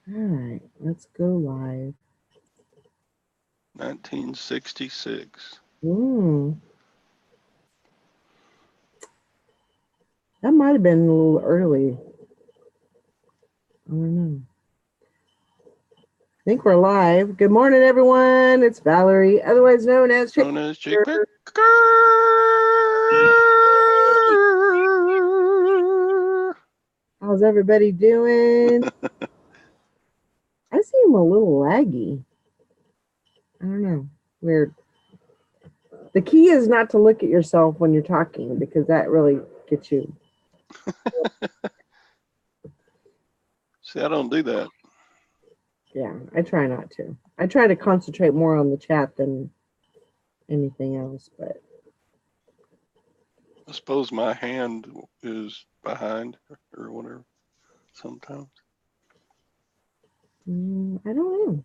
All right, let's go live. 1966. That might have been a little early. I don't know. I think we're live. Good morning, everyone. It's Valerie, otherwise known as Chick. Known as Chick Picker. How's everybody doing? I seem a little laggy. I don't know. Weird. The key is not to look at yourself when you're talking because that really gets you. See, I don't do that. Yeah, I try not to. I try to concentrate more on the chat than anything else, but I suppose my hand is behind or whatever sometimes. I don't know.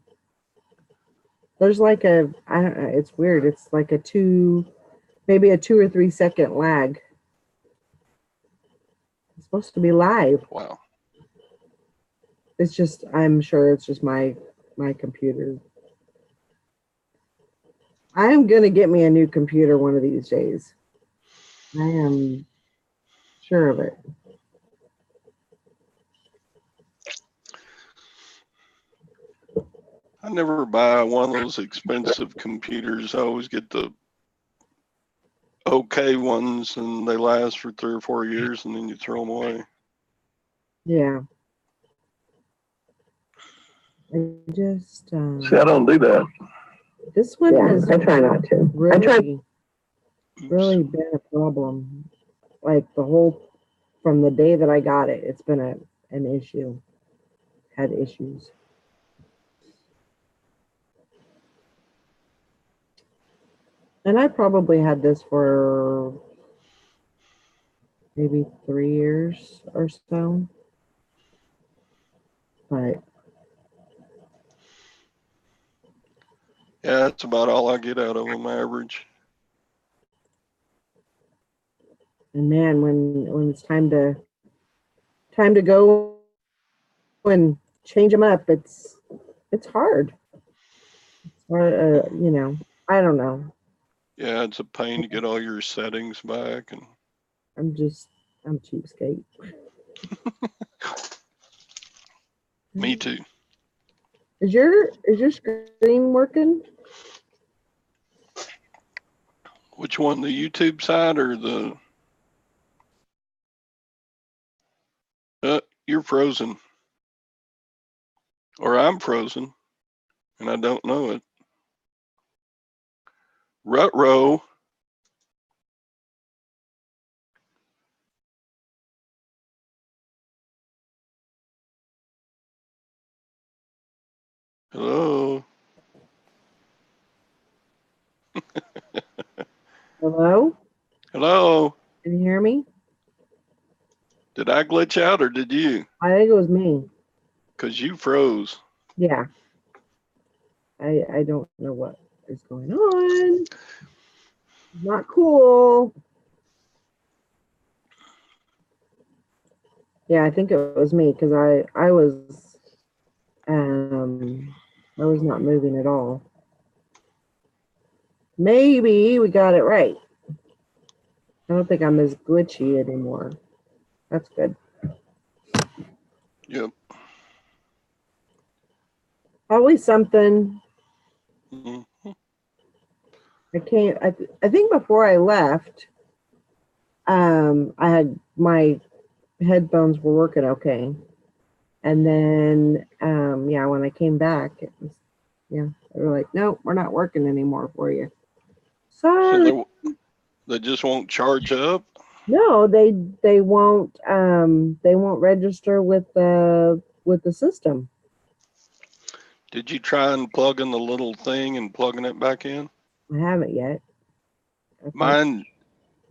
There's like a, I don't know, it's weird. It's like maybe a 2 or 3 second lag. It's supposed to be live. Wow. It's just, I'm sure it's just my computer. I am going to get me a new computer one of these days. I am sure of it. I never buy one of those expensive computers. I always get the okay ones and they last for 3 or 4 years and then you throw them away. Yeah. I just, See, I don't do that. This one has, I try not to. really been a problem. Like from the day that I got it, it's been an issue. Had issues. And I probably had this for maybe 3 years or so. But yeah, that's about all I get out of them, average. And man, when it's time to go and change them up, it's hard. Or I don't know. Yeah, it's a pain to get all your settings back, and I'm cheapskate. me too. Is your screen working? Which one, the YouTube side or the? You're frozen, or I'm frozen, and I don't know it. Rut-row. Hello. Hello? Hello. Can you hear me? Did I glitch out or did you? I think it was me. Because you froze. Yeah. I don't know what is going on. Not cool. Yeah, I think it was me because I was not moving at all. Maybe we got it right. I don't think I'm as glitchy anymore. That's good. Yep. Always something. Mm-hmm. I think before I left, I had my headphones were working okay. And then, when I came back, it was, they were like, no, we're not working anymore for you. Sorry. So they just won't charge up? No, they won't register with the system. Did you try and plug in the little thing and plugging it back in? I haven't yet. Mine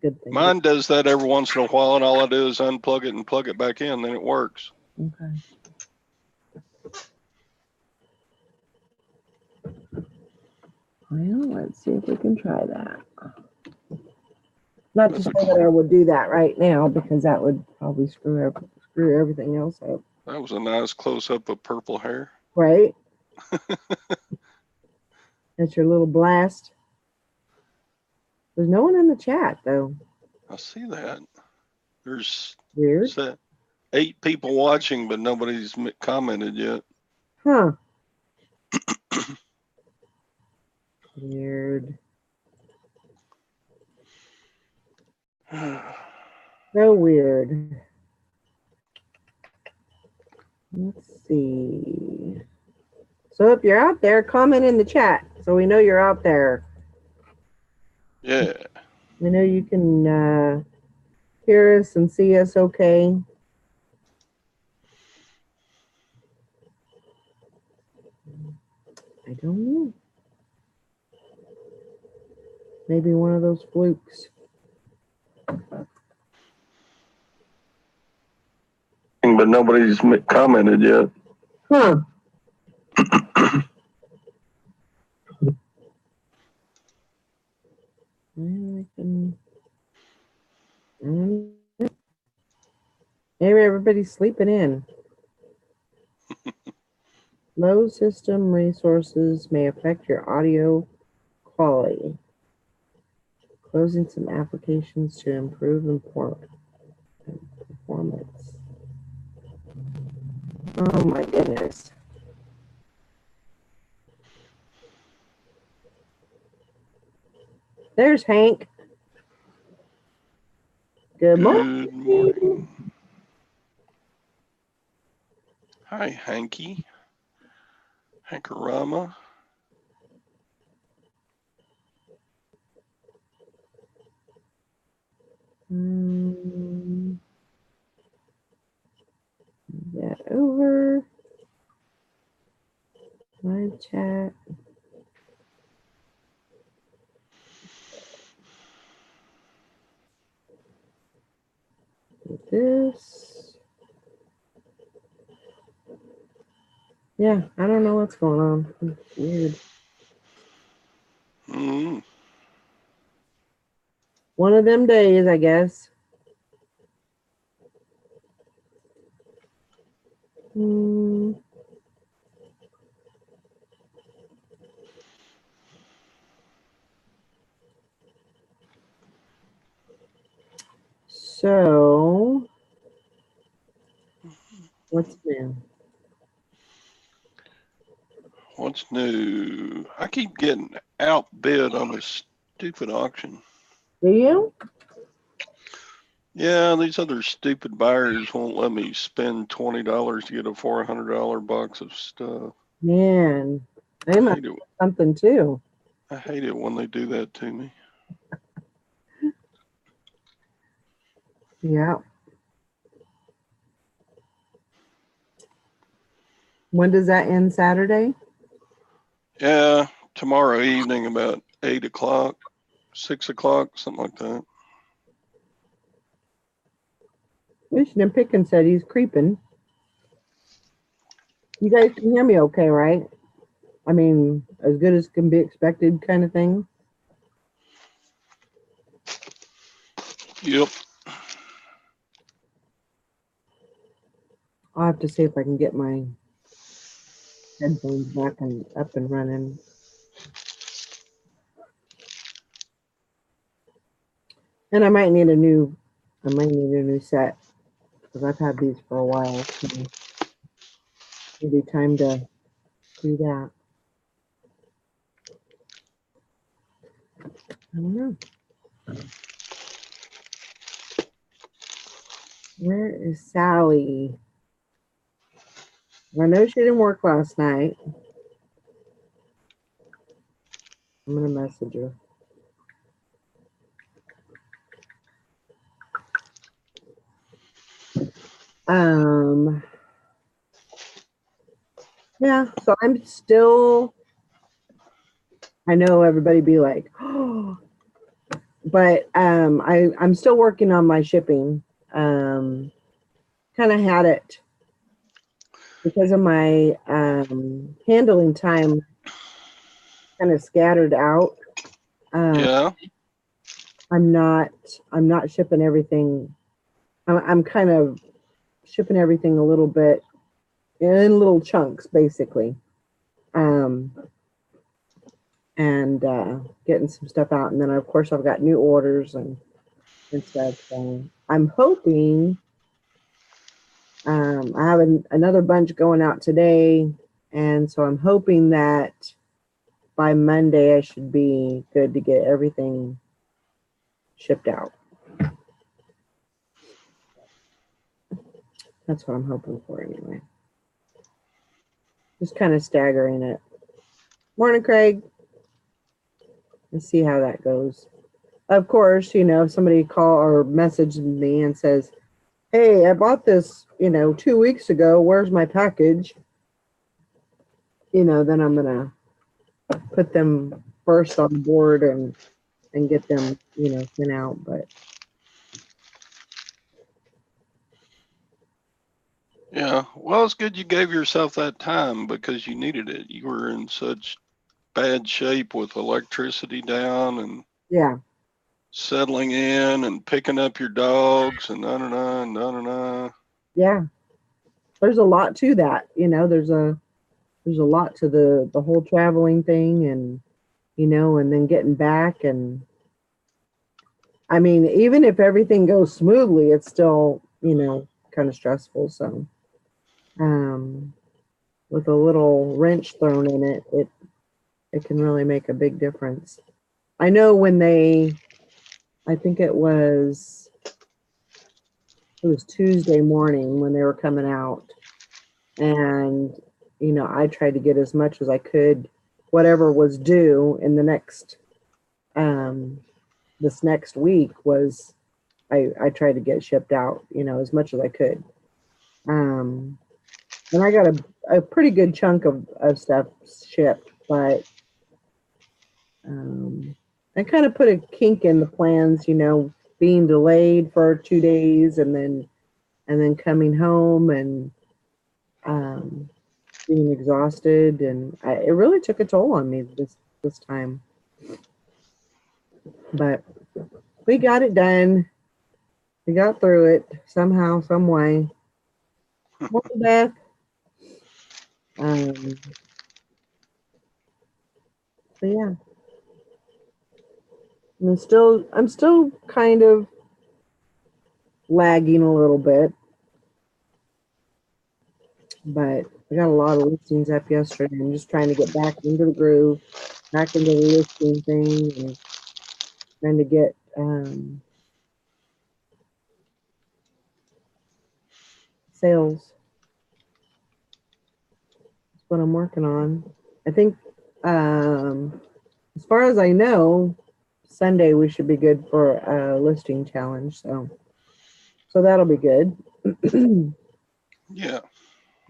does that every once in a while, and all I do is unplug it and plug it back in, then it works. Okay. Well, let's see if we can try that. Not to say that I would do that right now because that would probably screw everything else up. That was a nice close-up of purple hair. Right? That's your little blast. There's no one in the chat, though. I see that. There's Weird. 8 people watching, but nobody's commented yet. Huh. Weird. So weird. Let's see. So if you're out there, comment in the chat so we know you're out there. Yeah. We know you can hear us and see us okay. I don't know. Maybe one of those flukes. But nobody's commented yet. Huh. Maybe everybody's sleeping in. Low system resources may affect your audio quality. Closing some applications to improve performance. Oh my goodness. There's Hank. Good morning. Good morning. Hi, Hanky. Hankarama. That over. Live chat. With this. Yeah, I don't know what's going on. It's weird. One of them days, I guess. So, what's new? What's new? I keep getting outbid on this stupid auction. Do you? Yeah, these other stupid buyers won't let me spend $20 to get a $400 box of stuff. Man, they must have something too. I hate it when they do that to me. Yeah. When does that end? Saturday? Yeah, tomorrow evening about 8 o'clock, 6 o'clock, something like that. Michigan Pickens said he's creeping. You guys can hear me okay, right? I mean, as good as can be expected kind of thing. Yep. I'll have to see if I can get my headphones back and up and running. And I might need a new set because I've had these for a while. So maybe time to do that. I don't know. Where is Sally? I know she didn't work last night. I'm gonna message her. Yeah, so I'm still, I know everybody be like, oh, but I'm still working on my shipping. Kind of had it because of my handling time kind of scattered out. Yeah. I'm not shipping everything. I'm kind of shipping everything a little bit in little chunks, basically. And getting some stuff out. And then, of course, I've got new orders and stuff. So I'm hoping I have another bunch going out today. And so I'm hoping that by Monday I should be good to get everything shipped out. That's what I'm hoping for anyway. Just kind of staggering it. Morning, Craig. Let's see how that goes. Of course, if somebody call or message me and says, hey, I bought this, 2 weeks ago. Where's my package? Then I'm going to put them first on the board and get them, sent out. But Yeah. Well, it's good you gave yourself that time because you needed it. You were in such bad shape with electricity down and yeah, settling in and picking up your dogs and da-da-da. Yeah. There's a lot to that. There's a lot to the whole traveling thing and, and then getting back. And I mean, even if everything goes smoothly, it's still, kind of stressful. So, with a little wrench thrown in it, it can really make a big difference. I know when I think it was Tuesday morning when they were coming out, and I tried to get as much as I could, whatever was due in the next this next week was I tried to get shipped out, as much as I could. And I got a pretty good chunk of stuff shipped, but I kind of put a kink in the plans, being delayed for 2 days and then coming home and being exhausted, and it really took a toll on me this time. But we got it done. We got through it somehow, some way. Morning, Beth. So yeah, I'm still kind of lagging a little bit, but I got a lot of listings up yesterday. I'm just trying to get back into the groove, back into the listing thing, and trying to get sales. That's what I'm working on. I think, as far as I know, Sunday we should be good for a listing challenge. So that'll be good. Yeah.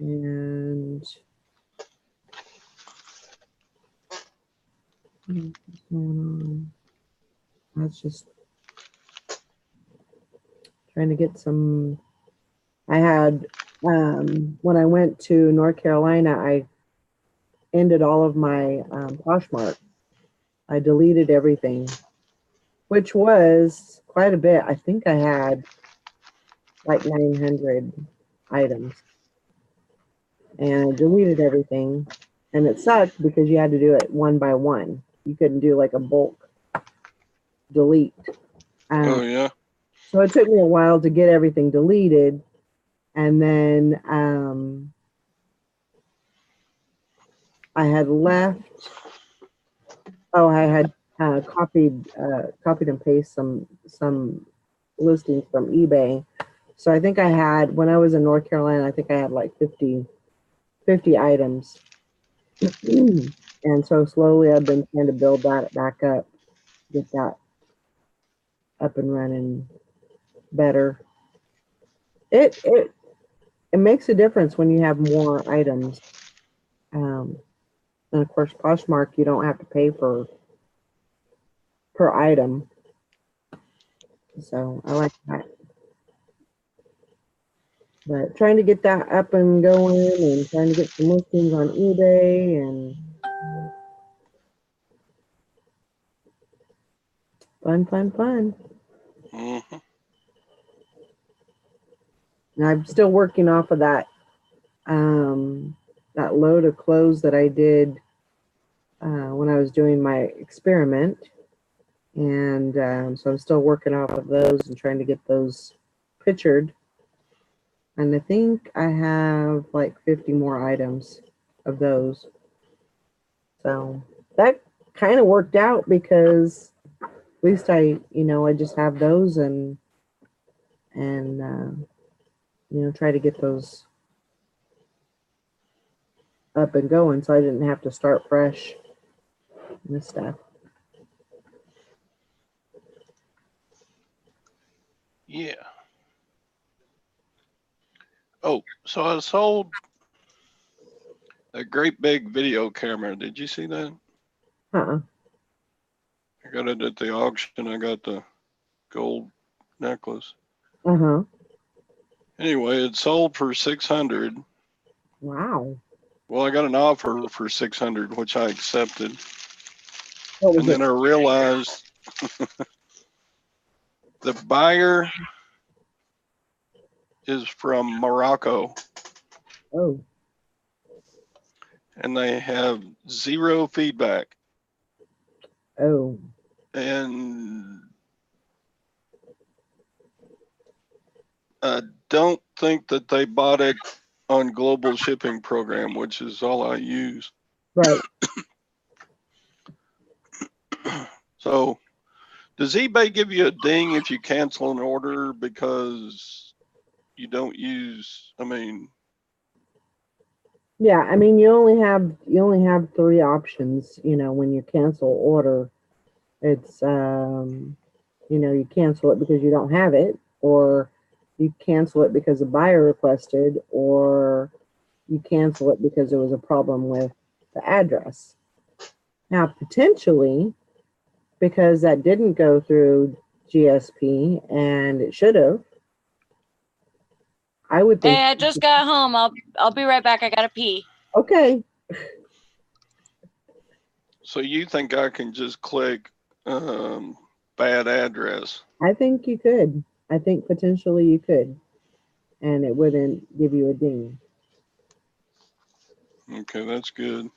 And what's going on? That's just trying to get some. I had when I went to North Carolina, I ended all of my Poshmark. I deleted everything, which was quite a bit. I think I had like 900 items, and I deleted everything. And it sucked because you had to do it one by one. You couldn't do like a bulk delete. Oh yeah. So it took me a while to get everything deleted, and then I had left. Oh, I had copied and pasted some listings from eBay. So I think I had, when I was in North Carolina, I think I had like 50 items. And so slowly I've been trying to build that back up, get that up and running better. It makes a difference when you have more items. And of course, Poshmark, you don't have to pay per item. So I like that. But trying to get that up and going and trying to get some listings on eBay and fun. Mm-hmm. And I'm still working off of that that load of clothes that I did when I was doing my experiment. And so I'm still working off of those and trying to get those pictured. And I think I have like 50 more items of those. So that kind of worked out because at least I just have those and try to get those up and going so I didn't have to start fresh and stuff. Yeah. Oh, so I sold a great big video camera. Did you see that? Uh-uh. I got it at the auction. I got the gold necklace. Uh-huh. Anyway, it sold for 600. Wow. Well, I got an offer for 600, which I accepted. What was And then it? I realized the buyer is from Morocco Oh. and they have zero feedback. Oh. And I don't think that they bought it on global shipping program, which is all I use. Right. So does eBay give you a ding if you cancel an order because you don't use, Yeah, I mean you only have three options, when you cancel order. It's you cancel it because you don't have it, or you cancel it because the buyer requested, or you cancel it because there was a problem with the address. Now, potentially, because that didn't go through GSP and it should have, I would think, Hey, I just got home. I'll be right back. I gotta pee. okay, so you think I can just click bad address? I think you could. I think potentially you could, and it wouldn't give you a ding. Okay, that's good.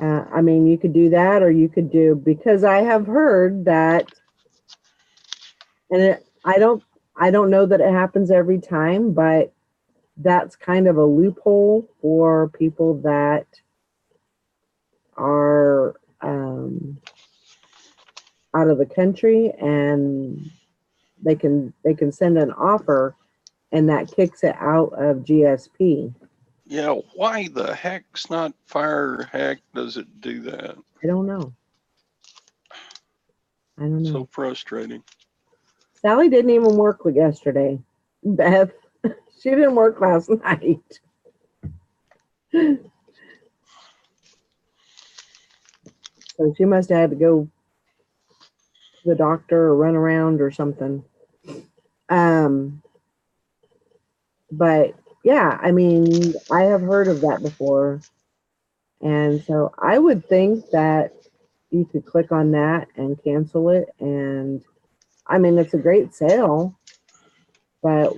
I mean, you could do that, or you could do, because I have heard that, and I don't know that it happens every time, but that's kind of a loophole for people that are out of the country, and they can send an offer, and that kicks it out of GSP. Yeah, why the heck's not fire hack does it do that? I don't know. I don't know. So frustrating. Sally didn't even work yesterday. Beth, she didn't work last night. So she must have had to go to the doctor or run around or something. Um, but yeah, I mean, I have heard of that before. And so I would think that you could click on that and cancel it. And I mean, it's a great sale, but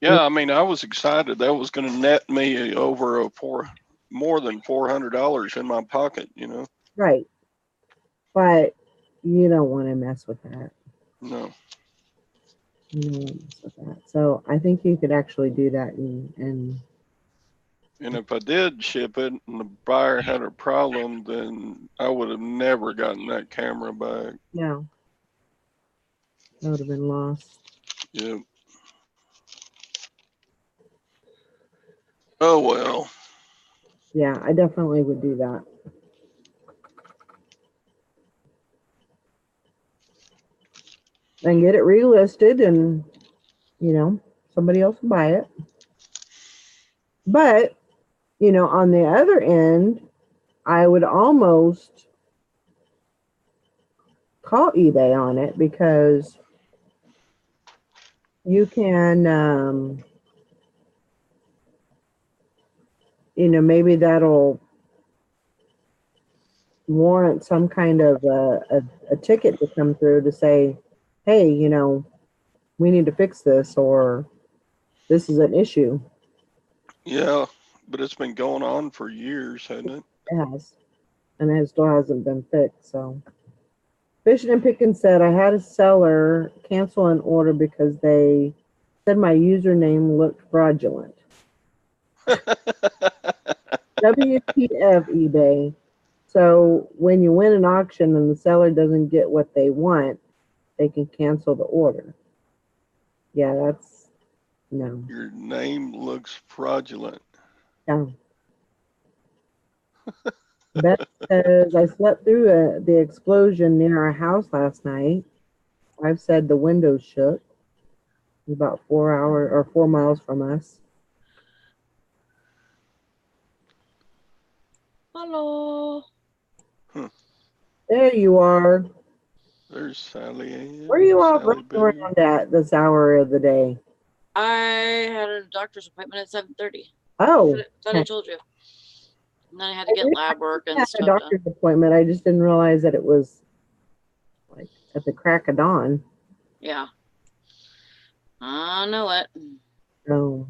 Yeah, I was excited. That was going to net me over more than $400 in my pocket, right. But you don't want to mess with that. No. You don't want to mess with that. So I think you could actually do that and And if I did ship it and the buyer had a problem, then I would have never gotten that camera back. no, that would have been lost. Yep. Oh well. Yeah, I definitely would do that. And get it relisted, and somebody else will buy it. But on the other end, I would almost call eBay on it, because you can maybe that'll warrant some kind of a ticket to come through to say, hey, we need to fix this, or this is an issue. Yeah. But it's been going on for years, hasn't it? It has. And it still hasn't been fixed. So Fishing and Picking said I had a seller cancel an order because they said my username looked fraudulent. WTF eBay. So when you win an auction and the seller doesn't get what they want, they can cancel the order. Yeah, that's no. Your name looks fraudulent. Yeah. Beth says I slept through the explosion near our house last night. I've said the windows shook. It's about 4 miles from us. Hello. There you are. There's Sally Ann. Where are you all Sally running Boo. around at this hour of the day? I had a doctor's appointment at 7:30. Oh, Thought I told you. And then I had to get lab work I and had a stuff done. doctor's appointment. I just didn't realize that it was like at the crack of dawn. Yeah. I know it. Oh.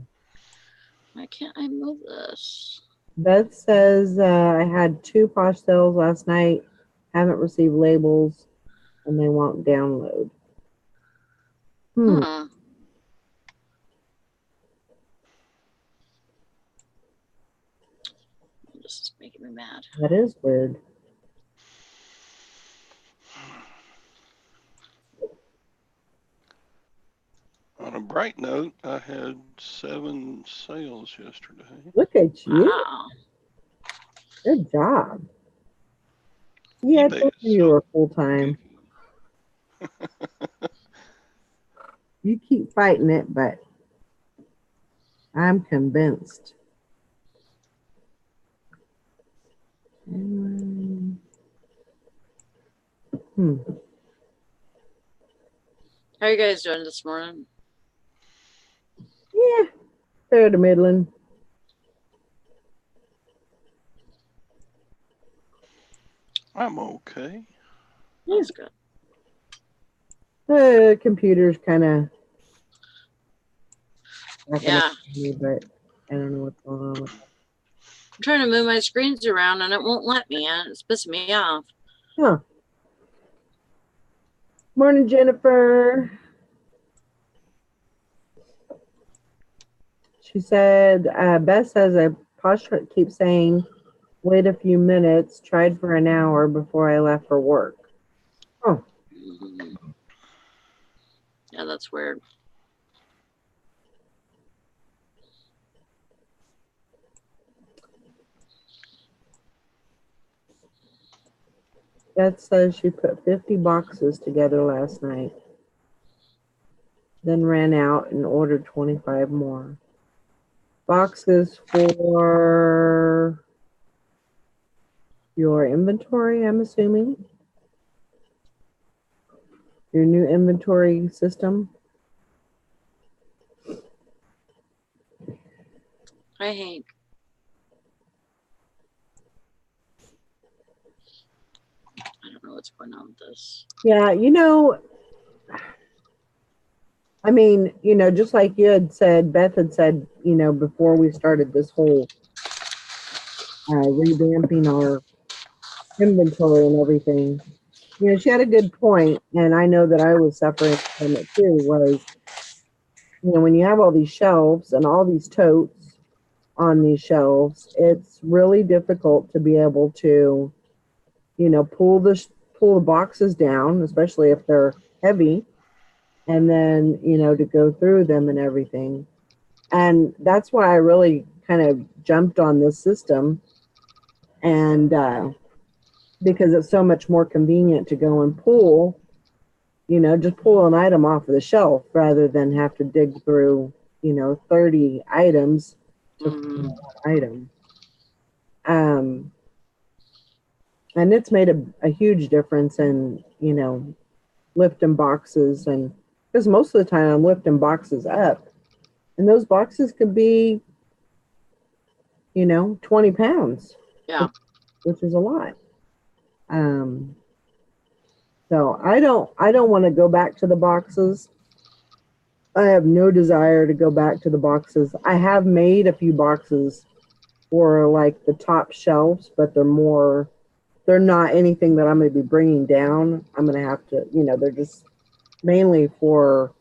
Why can't I move this? Beth says I had 2 posh sales last night. Haven't received labels, and they won't download. Hmm. This is making me mad. That is weird. On a bright note, I had 7 sales yesterday. Look at you. Wow. Good job. Yeah, I eBay told is you you so were full time. You keep fighting it, but I'm convinced. How are you guys doing this morning? Yeah, fair to middling. I'm okay. That's good. The computer's kind of Yeah. me, but I don't know what's going on with it. I'm trying to move my screens around and it won't let me, and it's pissing me off. Huh. Morning, Jennifer. She said, Beth says a posh keeps saying, wait a few minutes, tried for an hour before I left for work. Oh. Yeah, that's weird. Beth says she put 50 boxes together last night, then ran out and ordered 25 more. Boxes for your inventory, I'm assuming. Your new inventory system. Hi, Hank. I don't know what's going on with this. Yeah, I mean, just like you had said, Beth had said, before we started this whole revamping our inventory and everything, she had a good point, and I know that I was suffering from it too, was, when you have all these shelves and all these totes on these shelves, it's really difficult to be able to, pull the boxes down, especially if they're heavy, and then, to go through them and everything. And that's why I really kind of jumped on this system, and because it's so much more convenient to go and pull, just pull an item off of the shelf rather than have to dig through, 30 items to find one item. And it's made a huge difference in, lifting boxes, and because most of the time I'm lifting boxes up, and those boxes could be, 20 pounds. Yeah. Which is a lot. So I don't want to go back to the boxes. I have no desire to go back to the boxes. I have made a few boxes for like the top shelves, but they're not anything that I'm going to be bringing down. I'm going to have to, they're just mainly for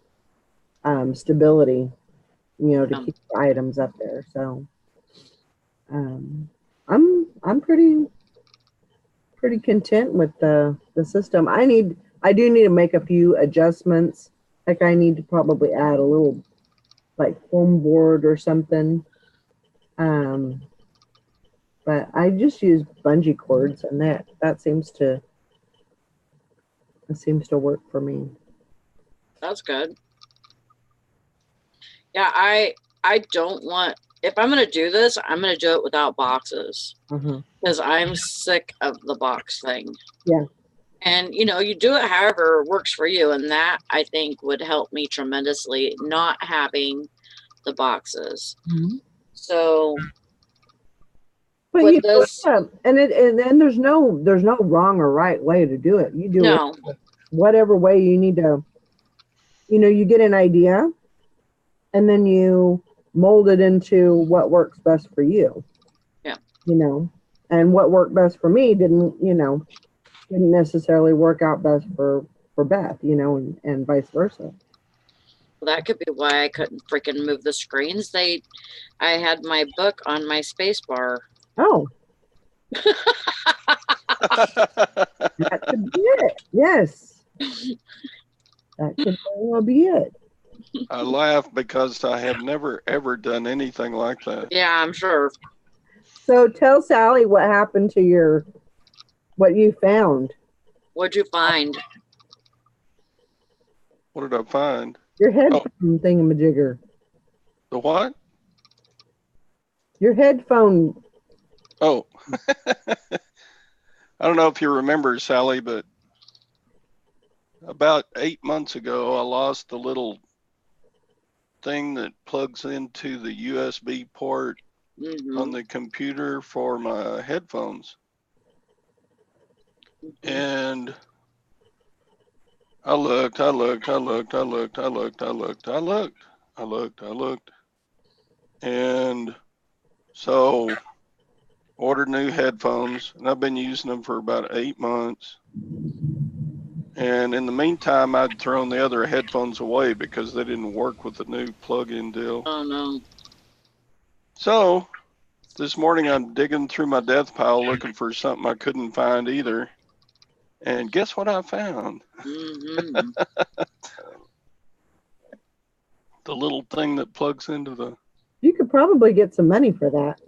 stability, to keep the items up there. So I'm pretty content with the system. I do need to make a few adjustments. Like I need to probably add a little like foam board or something. But I just use bungee cords, and that seems to work for me. That's good. Yeah, I don't want, if I'm gonna do this, I'm gonna do it without boxes because I'm sick of the box thing. Yeah. And you do it however works for you, and that I think would help me tremendously, not having the boxes. So, but with this, and there's no wrong or right way to do it. You do it whatever way you need to. You get an idea, and then you mold it into what works best for you. Yeah. And what worked best for me didn't necessarily work out best for Beth, and vice versa. That could be why I couldn't freaking move the screens. I had my book on my space bar. Oh. That could be it. Yes. That could very well be it. I laugh because I have never ever done anything like that. Yeah, I'm sure. So tell Sally what happened to what you found. What'd you find? What did I find? Your headphone thingamajigger. The what? Your headphone. Oh. I don't know if you remember, Sally, but about 8 months ago, I lost the little thing that plugs into the USB port on the computer for my headphones. And I looked. And so ordered new headphones, and I've been using them for about 8 months. And in the meantime, I'd thrown the other headphones away because they didn't work with the new plug-in deal. Oh, no. So this morning, I'm digging through my death pile looking for something I couldn't find either. And guess what I found? The little thing that plugs into the... You could probably get some money for that.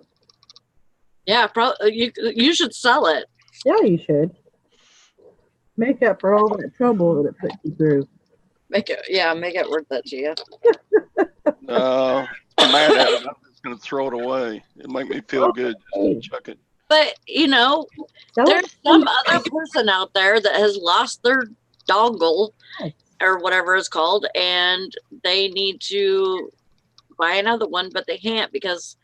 Yeah, probably. You should sell it. Yeah, you should. Make up for all that trouble that it put you through. Make it worth it to you. No, I'm mad at it. I'm just going to throw it away. It make me feel good. Just chuck it. But, there's some other person out there that has lost their dongle or whatever it's called, and they need to buy another one, but they can't because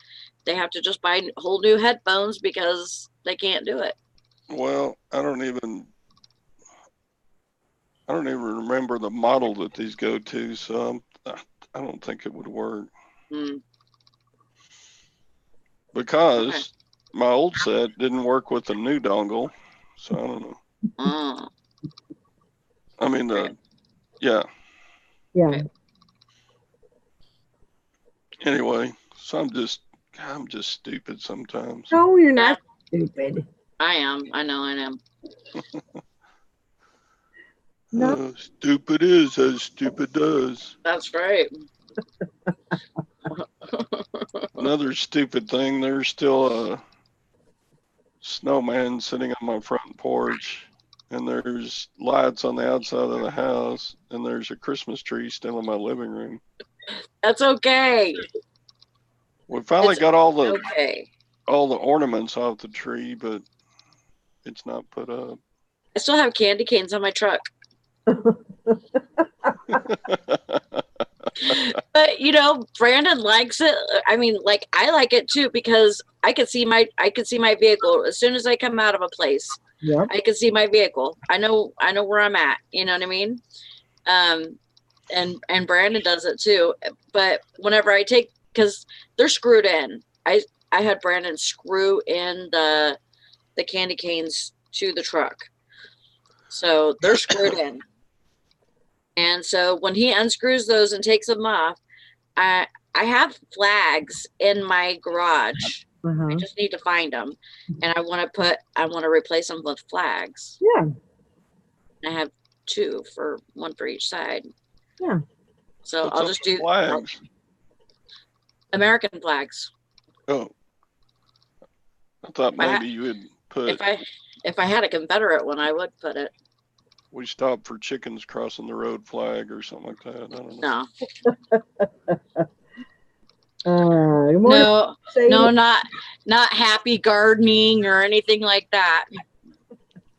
they have to just buy whole new headphones because they can't do it. Well, I don't even remember the model that these go to, so I don't think it would work. Because my old set didn't work with the new dongle, so I don't know. I mean, yeah. Anyway, so I'm just stupid sometimes. No, you're not stupid. I am. I know I am. No. Stupid is as stupid does. That's right. Another stupid thing, there's still a snowman sitting on my front porch, and there's lights on the outside of the house, and there's a Christmas tree still in my living room. That's okay. We finally got all the ornaments off the tree, but it's not put up. I still have candy canes on my truck. But Brandon likes it. I mean, like, I like it too because I could see my vehicle as soon as I come out of a place. Yeah. I can see my vehicle. I know where I'm at. You know what I mean? And Brandon does it too. But whenever I take, because they're screwed in, I had Brandon screw in the candy canes to the truck. So they're screwed in. And so when he unscrews those and takes them off, I have flags in my garage. I just need to find them, and I want to replace them with flags. Yeah. I have one for each side. Yeah. So What's I'll up just with do flags. American flags. Oh, I thought maybe you would put. If I had a Confederate one, I would put it. We stop for chickens crossing the road flag or something like that. I don't know. No. No, not happy gardening or anything like that.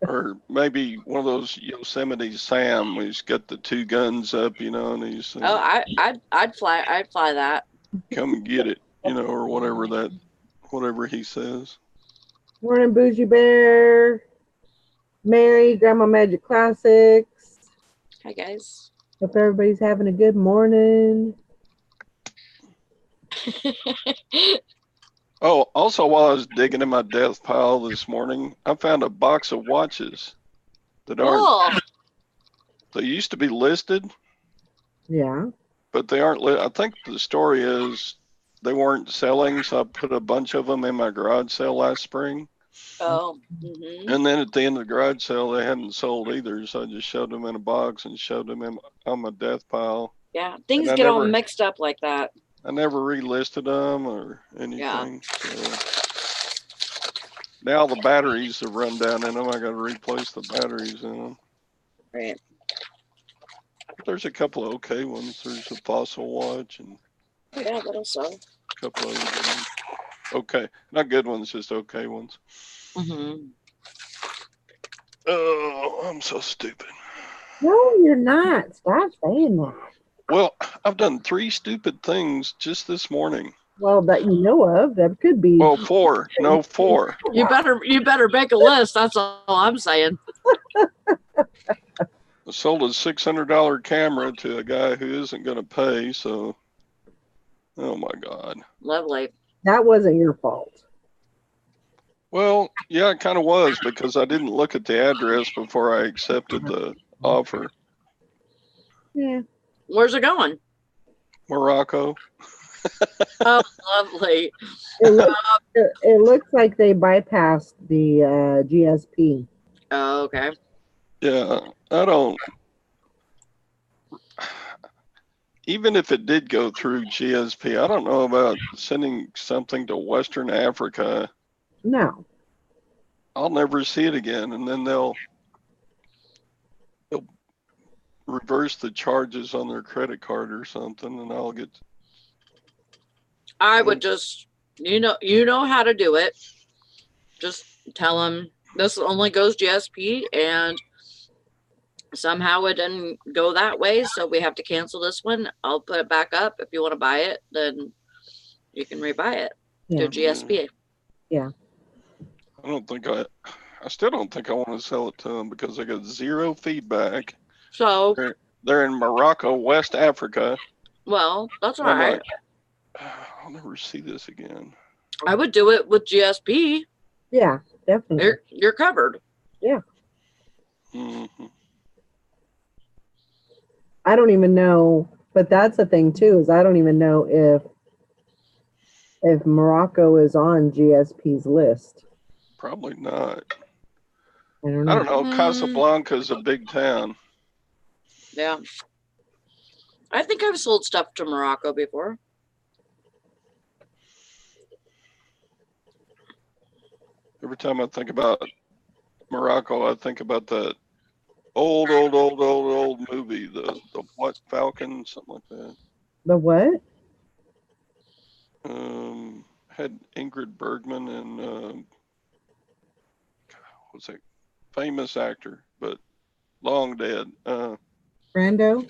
Or maybe one of those Yosemite Sam who's got the two guns up, and he's I'd fly that. Come get it, or whatever he says. Morning, Bougie Bear. Mary, Grandma Magic Classics. Hi guys. Hope everybody's having a good morning. Oh, also while I was digging in my death pile this morning, I found a box of watches that aren't. They used to be listed. Yeah. But they aren't. I think the story is they weren't selling, so I put a bunch of them in my garage sale last spring. Oh. Mm-hmm. And then at the end of the garage sale, they hadn't sold either, so I just shoved them in a box and shoved them on my death pile. Yeah, things get all mixed up like that. I never relisted them or anything. Yeah. So now the batteries have run down in them. I got to replace the batteries in them. Right. There's a couple of okay ones. There's a Fossil watch and yeah, but also a couple of other ones. Okay, not good ones, just okay ones. Mm-hmm. Oh, I'm so stupid. No, you're not. Stop saying that. Well, I've done 3 stupid things just this morning. Well, that you know of, that could be. Well, 4. No, 4. You better make a list. That's all I'm saying. I sold a $600 camera to a guy who isn't going to pay. So, oh my God. Lovely. That wasn't your fault. Well, yeah, it kind of was because I didn't look at the address before I accepted the offer. Yeah. Where's it going? Morocco. Oh, lovely. It looks like they bypassed the GSP. Oh, okay. Yeah, I don't. Even if it did go through GSP, I don't know about sending something to Western Africa. No. I'll never see it again, and then they'll reverse the charges on their credit card or something, and I'll get. I would just, you know how to do it. Just tell them this only goes GSP, and somehow it didn't go that way, so we have to cancel this one. I'll put it back up. If you want to buy it, then you can rebuy it to GSP. Yeah. I still don't think I want to sell it to them because I got 0 feedback. So they're in Morocco, West Africa. Well, that's all right. Like, I'll never see this again. I would do it with GSP. Yeah, definitely. You're covered. Yeah. Mm-hmm. I don't even know, but that's the thing too, is I don't even know if Morocco is on GSP's list. Probably not. I don't know. Casablanca is a big town. Yeah. I think I've sold stuff to Morocco before. Every time I think about Morocco, I think about that old movie, the what Falcon, something like that. The what? Had Ingrid Bergman and what's that? Famous actor, but long dead. Brando?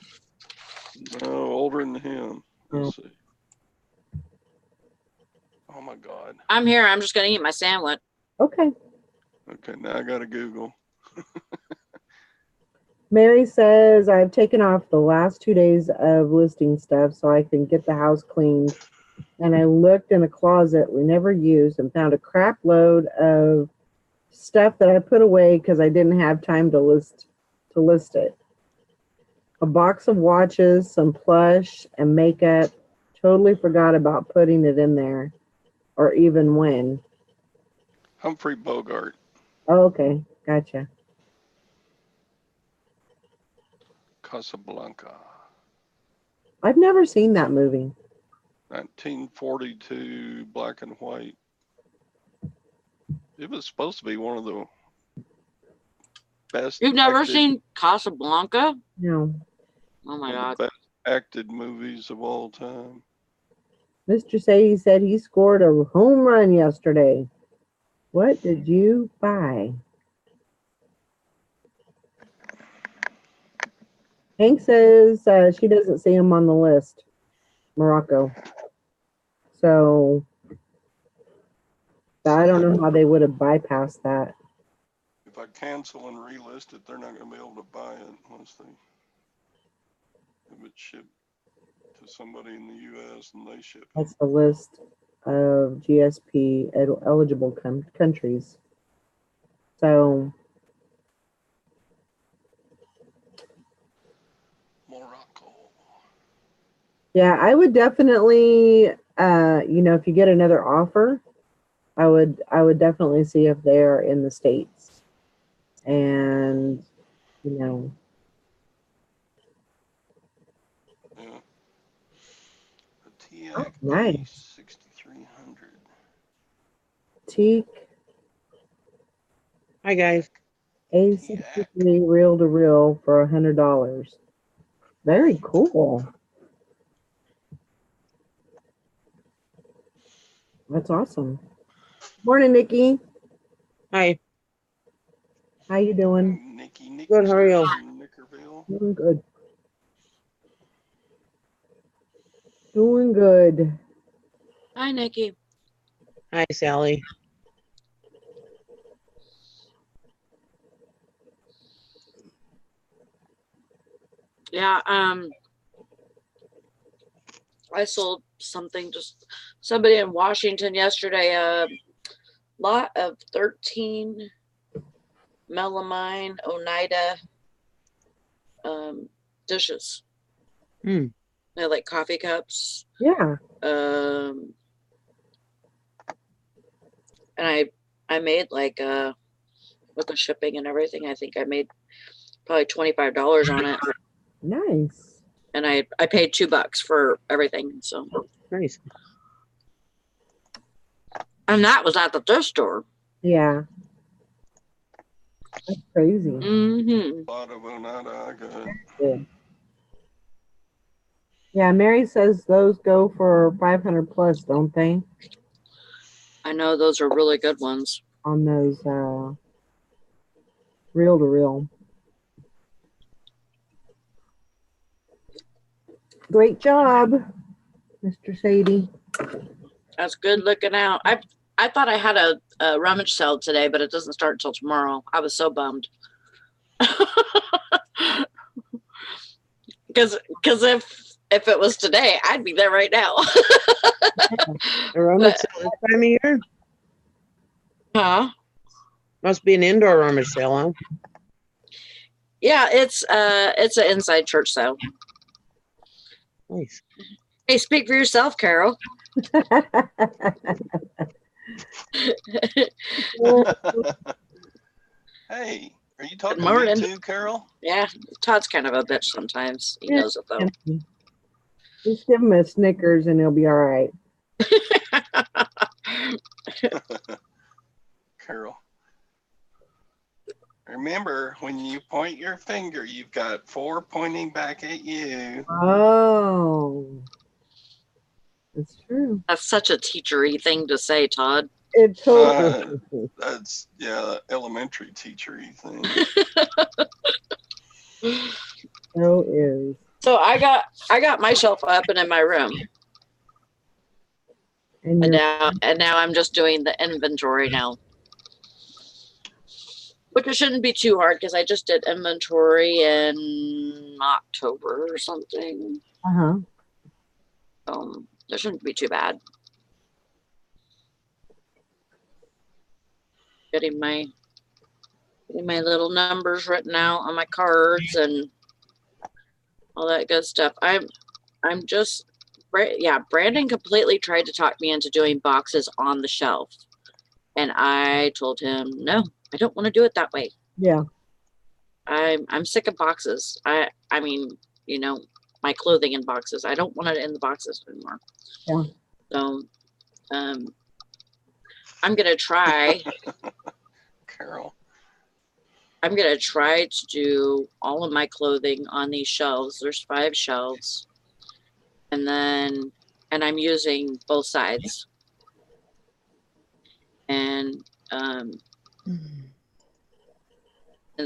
No, older than him. Let's see. Oh my God. I'm here. I'm just gonna eat my sandwich. Okay. Okay, now I gotta Google. Mary says, I've taken off the last 2 days of listing stuff so I can get the house cleaned and I looked in a closet we never used and found a crap load of stuff that I put away because I didn't have time to list it. A box of watches, some plush, and makeup. Totally forgot about putting it in there, or even when. Humphrey Bogart. Oh, okay, gotcha. Casablanca. I've never seen that movie. 1942, black and white. It was supposed to be one of the best. You've never seen Casablanca? No. Oh my one of God. the best acted movies of all time. Mr. Sadie said he scored a home run yesterday. What did you buy? Hank says she doesn't see him on the list. Morocco. So I don't know how they would have bypassed that. If I cancel and relist it, they're not going to be able to buy it unless they have it shipped to somebody in the U.S. and they ship it. That's the list of GSP eligible countries. So Morocco. yeah, I would definitely, if you get another offer, I would definitely see if they're in the States, and Yeah. The TX nice. 6300. Teak Hi, guys. A63 reel to reel for $100. Very cool. That's awesome. Morning, Nikki. Hi. How you doing? Nikki Good, how are you? Nickerville. Doing good. Doing good. Hi, Nikki. Hi, Sally. Yeah, I sold something, just somebody in Washington yesterday, a lot of 13 melamine Oneida dishes. Hmm. They're like coffee cups. Yeah. And I made like with the shipping and everything, I think I made probably $25 on it. Nice. And I paid $2 for everything. So Nice. and that was at the thrift store. Yeah. That's crazy. Mm-hmm. A lot of Oneida I got. Good. Yeah, Mary says those go for 500 plus, don't they? I know those are really good ones. On those reel to reel. Great job, Mr. Sadie. That's good looking out. I thought I had a rummage sale today, but it doesn't start until tomorrow. I was so bummed. Because if it was today, I'd be there right now. A rummage sale this time of year? Huh? Must be an indoor rummage sale, huh? Yeah, it's an inside church sale. Nice. Hey, speak for yourself, Carol. Hey, are you talking Good morning. to me too, Carol? Yeah, Todd's kind of a bitch sometimes. He knows it though. Just give him a Snickers and he'll be all right. Carol. Remember, when you point your finger, you've got 4 pointing back at you. Oh, that's true. That's such a teachery thing to say, Todd. It totally. That's, elementary teachery thing. So is. So I got my shelf up and in my room. And now I'm just doing the inventory now. Which it shouldn't be too hard because I just did inventory in October or something. That shouldn't be too bad. Getting my little numbers written out on my cards and all that good stuff. I'm just, yeah, Brandon completely tried to talk me into doing boxes on the shelf. And I told him, no, I don't want to do it that way. Yeah. I'm sick of boxes. I mean, you know, my clothing in boxes. I don't want it in the boxes anymore. Yeah. So I'm gonna try. Carol. I'm gonna try to do all of my clothing on these shelves. There's 5 shelves. And I'm using both sides. And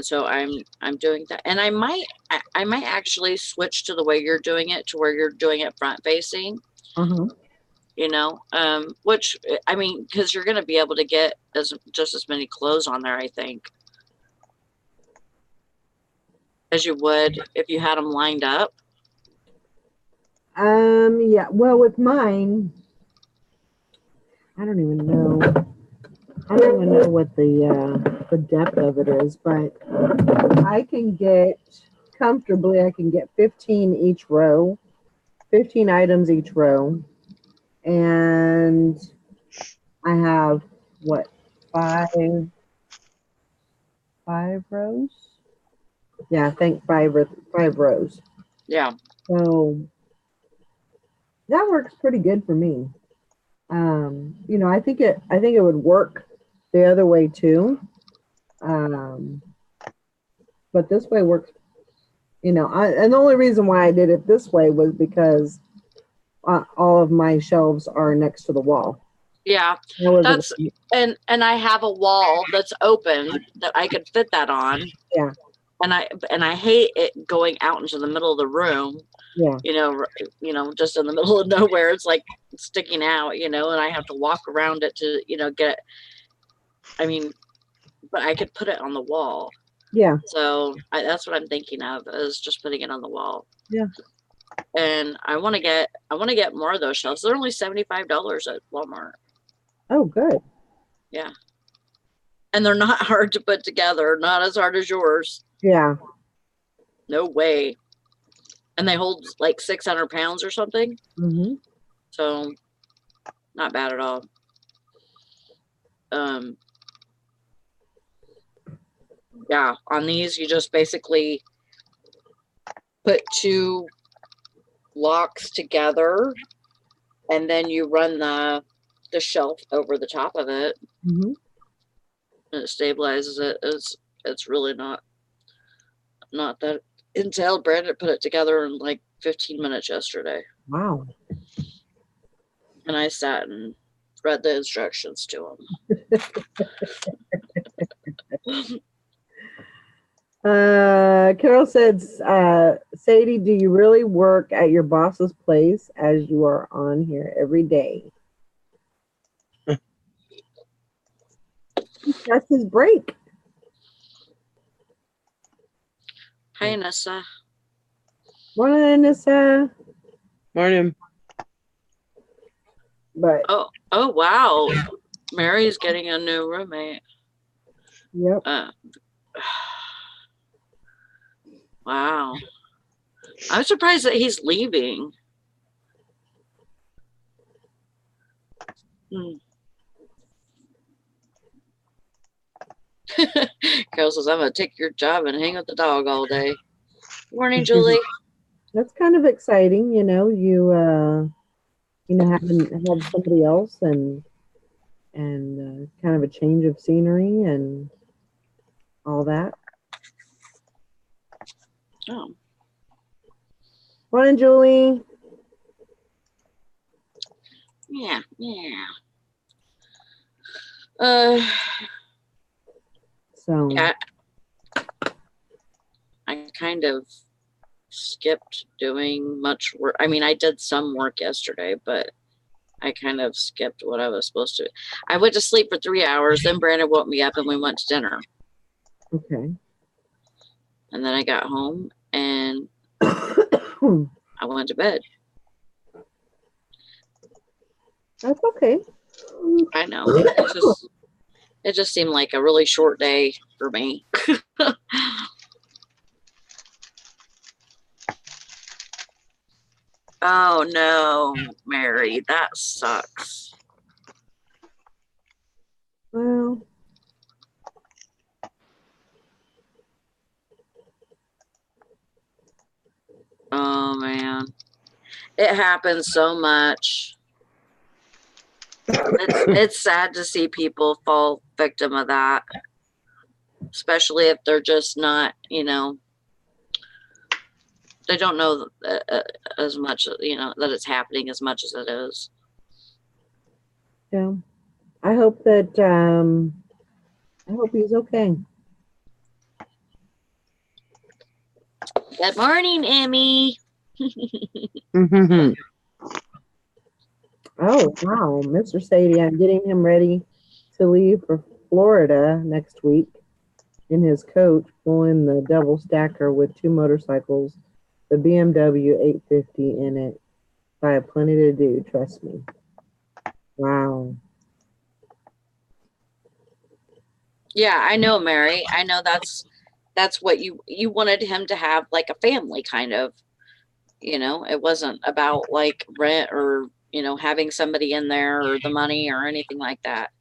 so I'm doing that. And I might actually switch to the way you're doing it, to where you're doing it front facing. You know, which, I mean, because you're going to be able to get just as many clothes on there, I think, as you would if you had them lined up. Yeah. Well, with mine, I don't even know. I don't even know what the depth of it is, but I can get comfortably. I can get 15 each row, 15 items each row, and I have what, five rows? Yeah, I think five rows. Yeah. So that works pretty good for me. You know, I think it would work the other way too. But this way works, you know, and the only reason why I did it this way was because all of my shelves are next to the wall. Yeah, that's, and I have a wall that's open that I could fit that on. Yeah. And I hate it going out into the middle of the room. Yeah. You know, just in the middle of nowhere. It's like sticking out, you know, and I have to walk around it to, you know, get. I mean, but I could put it on the wall. Yeah. So that's what I'm thinking of, is just putting it on the wall. Yeah. And I want to get more of those shelves. They're only $75 at Walmart. Oh, good. Yeah. And they're not hard to put together. Not as hard as yours. Yeah. No way. And they hold like 600 pounds or something. Mm-hmm. So not bad at all. Yeah, on these you just basically put 2 blocks together, and then you run the shelf over the top of it. Mm-hmm. And it stabilizes it. It's really not that entailed. Brandon put it together in like 15 minutes yesterday. Wow. And I sat and read the instructions to him. Carol said, Sadie, do you really work at your boss's place as you are on here every day? That's his break. Hi, Nessa. Morning, Nessa. Morning. But oh wow, Mary's getting a new roommate. Yep. Wow. I'm surprised that he's leaving. Carol says, I'm going to take your job and hang with the dog all day. Morning, Julie. That's kind of exciting, you know, you know, have somebody else and kind of a change of scenery and all that. Oh. Morning, Julie. Yeah. So yeah, I kind of skipped doing much work. I mean, I did some work yesterday, but I kind of skipped what I was supposed to. I went to sleep for 3 hours. Then Brandon woke me up and we went to dinner. Okay. And then I got home and I went to bed. That's okay. I know. It just seemed like a really short day for me. Oh no, Mary, that sucks. Well, Oh man, it happens so much. It's sad to see people fall victim of that, especially if they're just not, they don't know as much, that it's happening as much as it is. yeah. I hope that I hope he's okay. Good morning, Emmy. Mhm. Oh wow, Mr. Sadie, I'm getting him ready to leave for Florida next week in his coach, pulling the double stacker with 2 motorcycles, the BMW 850 in it. I have plenty to do, trust me. Wow. Yeah, I know, Mary. I know that's what you wanted him to have, like a family kind of. It wasn't about like rent or having somebody in there or the money or anything like that.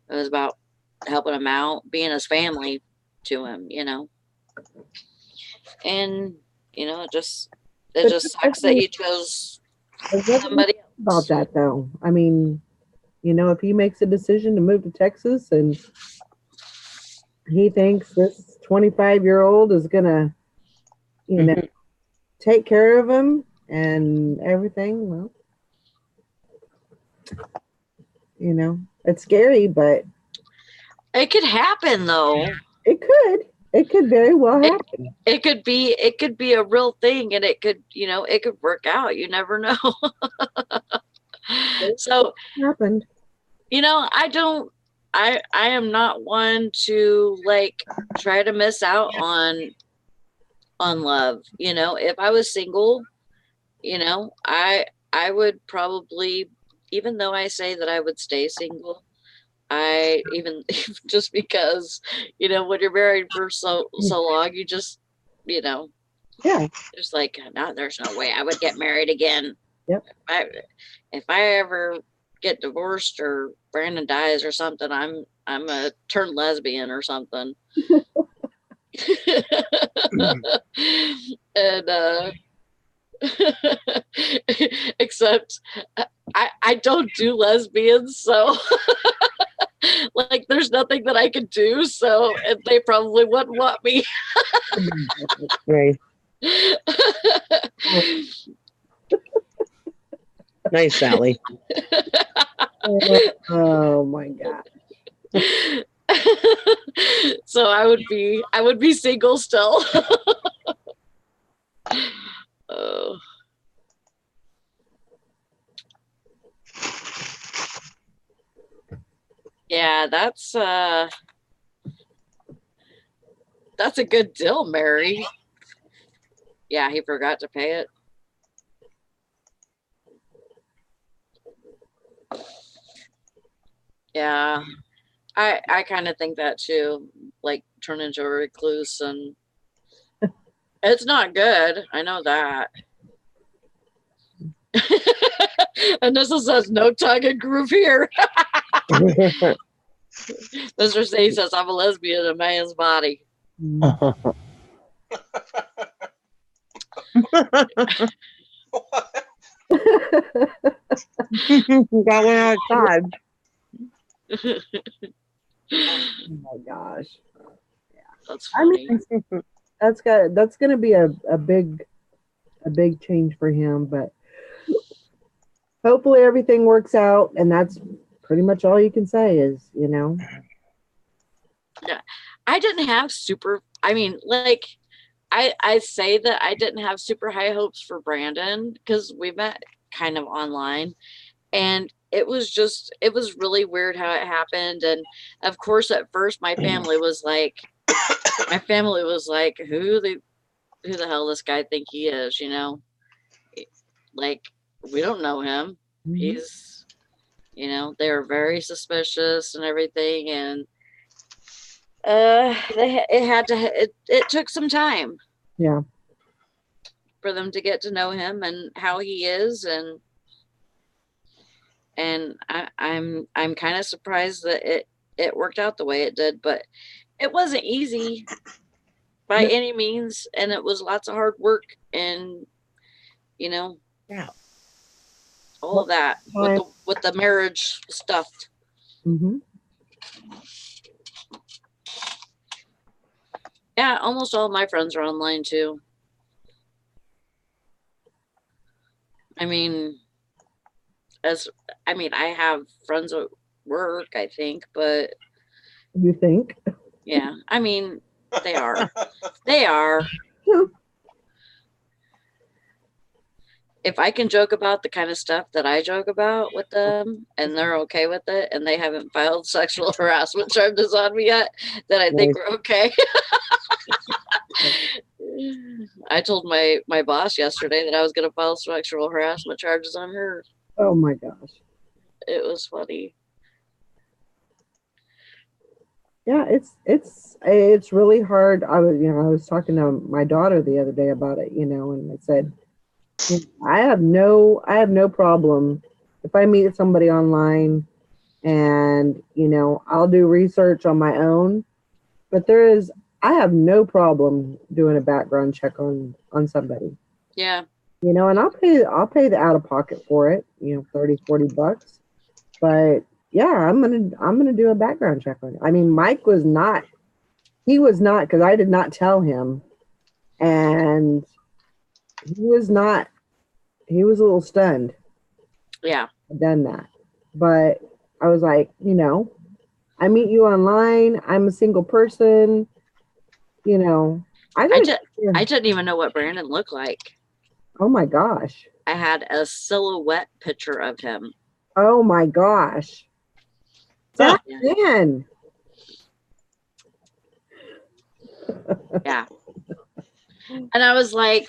It was about helping him out, being his family to him. And it just sucks that he chose somebody About else. that though. I mean, if he makes a decision to move to Texas and he thinks this 25-year-old is gonna, take care of him and everything, well, it's scary, but It could happen though. it could very well happen. It could be a real thing, and it could work out. You never know. So happened. I am not one to like try to miss out on love. If I was single, I would probably, even though I say that I would stay single, I even just because when you're married for so long, you just just like, no, there's no way I would get married again. Yep. If I ever get divorced or Brandon dies or something, I'm a turn lesbian or something. And except I don't do lesbians, so like there's nothing that I could do, so and they probably wouldn't want me. Right. Nice, Sally. Oh my God. So I would be single still. Oh. Yeah, that's a good deal, Mary. Yeah, he forgot to pay it. Yeah, I kind of think that too. Like turn into a recluse, and it's not good. I know that. And this says no tongue and groove here. Mr. C says I'm a lesbian in a man's body. Got one outside. Oh my gosh. That's funny. I mean, that's gonna be a big change for him, but hopefully everything works out, and that's pretty much all you can say is, Yeah, I didn't have I say that I didn't have super high hopes for Brandon because we met kind of online, and it was really weird how it happened. And of course at first my family was like who the hell this guy think he is, like we don't know him. Mhm. You know, they were very suspicious and everything, and it took some time Yeah. for them to get to know him and how he is, and I'm kind of surprised that it worked out the way it did, but it wasn't easy by No. any means, and it was lots of hard work, and you know, Yeah. all of that with the marriage stuff. Mm-hmm. Yeah, almost all of my friends are online too. I mean, I have friends at work, I think, but You think? yeah, I mean, they are. They are. If I can joke about the kind of stuff that I joke about with them and they're okay with it and they haven't filed sexual harassment charges on me yet, then I think we're okay. I told my boss yesterday that I was going to file sexual harassment charges on her. Oh my gosh. It was funny. Yeah, it's really hard. I was talking to my daughter the other day about it, and I said, I have no problem if I meet somebody online and, I'll do research on my own, but I have no problem doing a background check on somebody. Yeah. And I'll pay the out of pocket for it, $30-$40. But yeah, I'm gonna do a background check on it. I mean, Mike was not, because I did not tell him, and he was a little stunned. Yeah. I've done that, but I was like, I meet you online. I'm a single person. I didn't even know what Brandon looked like. Oh my gosh. I had a silhouette picture of him. Oh my gosh. That man. Yeah. And I was like,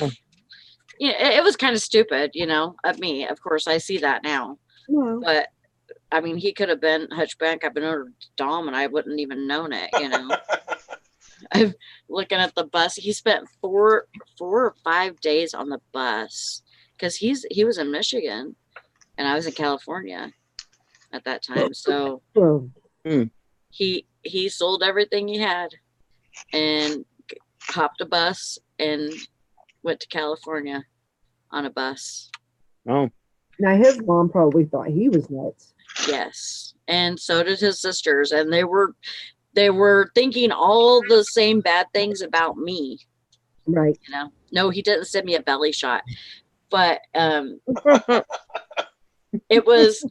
it was kind of stupid, of me. Of course, I see that now. Well, but I mean, he could have been Hutchback. I've been ordered Dom, and I wouldn't even known it. I'm looking at the bus. He spent 4 or 5 days on the bus because he was in Michigan, and I was in California at that time. So he sold everything he had and hopped a bus and went to California on a bus. Oh. Now his mom probably thought he was nuts. Yes, and so did his sisters, and they were thinking all the same bad things about me. Right. No, he didn't send me a belly shot, but it was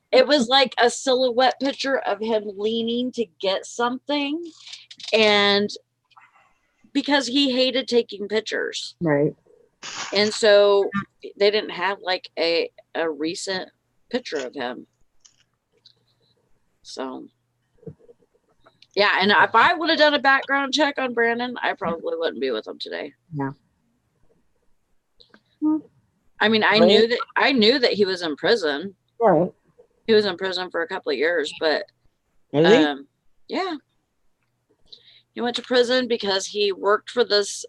like a silhouette picture of him leaning to get something, and because he hated taking pictures. Right. And so they didn't have like a recent picture of him. So yeah, and if I would have done a background check on Brandon, I probably wouldn't be with him today. Yeah. I mean, I knew that he was in prison. Right. He was in prison for a couple of years, but yeah. He went to prison because he worked for this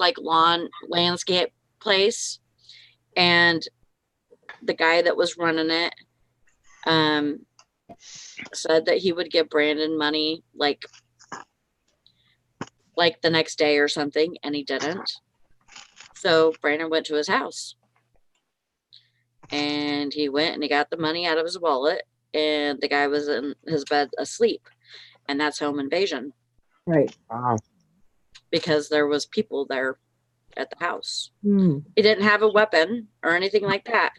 like lawn landscape place, and the guy that was running it said that he would give Brandon money like the next day or something, and he didn't. So Brandon went to his house, and he went and he got the money out of his wallet, and the guy was in his bed asleep, and that's home invasion. Right. Wow. Because there was people there at the house. Hmm. He didn't have a weapon or anything like that.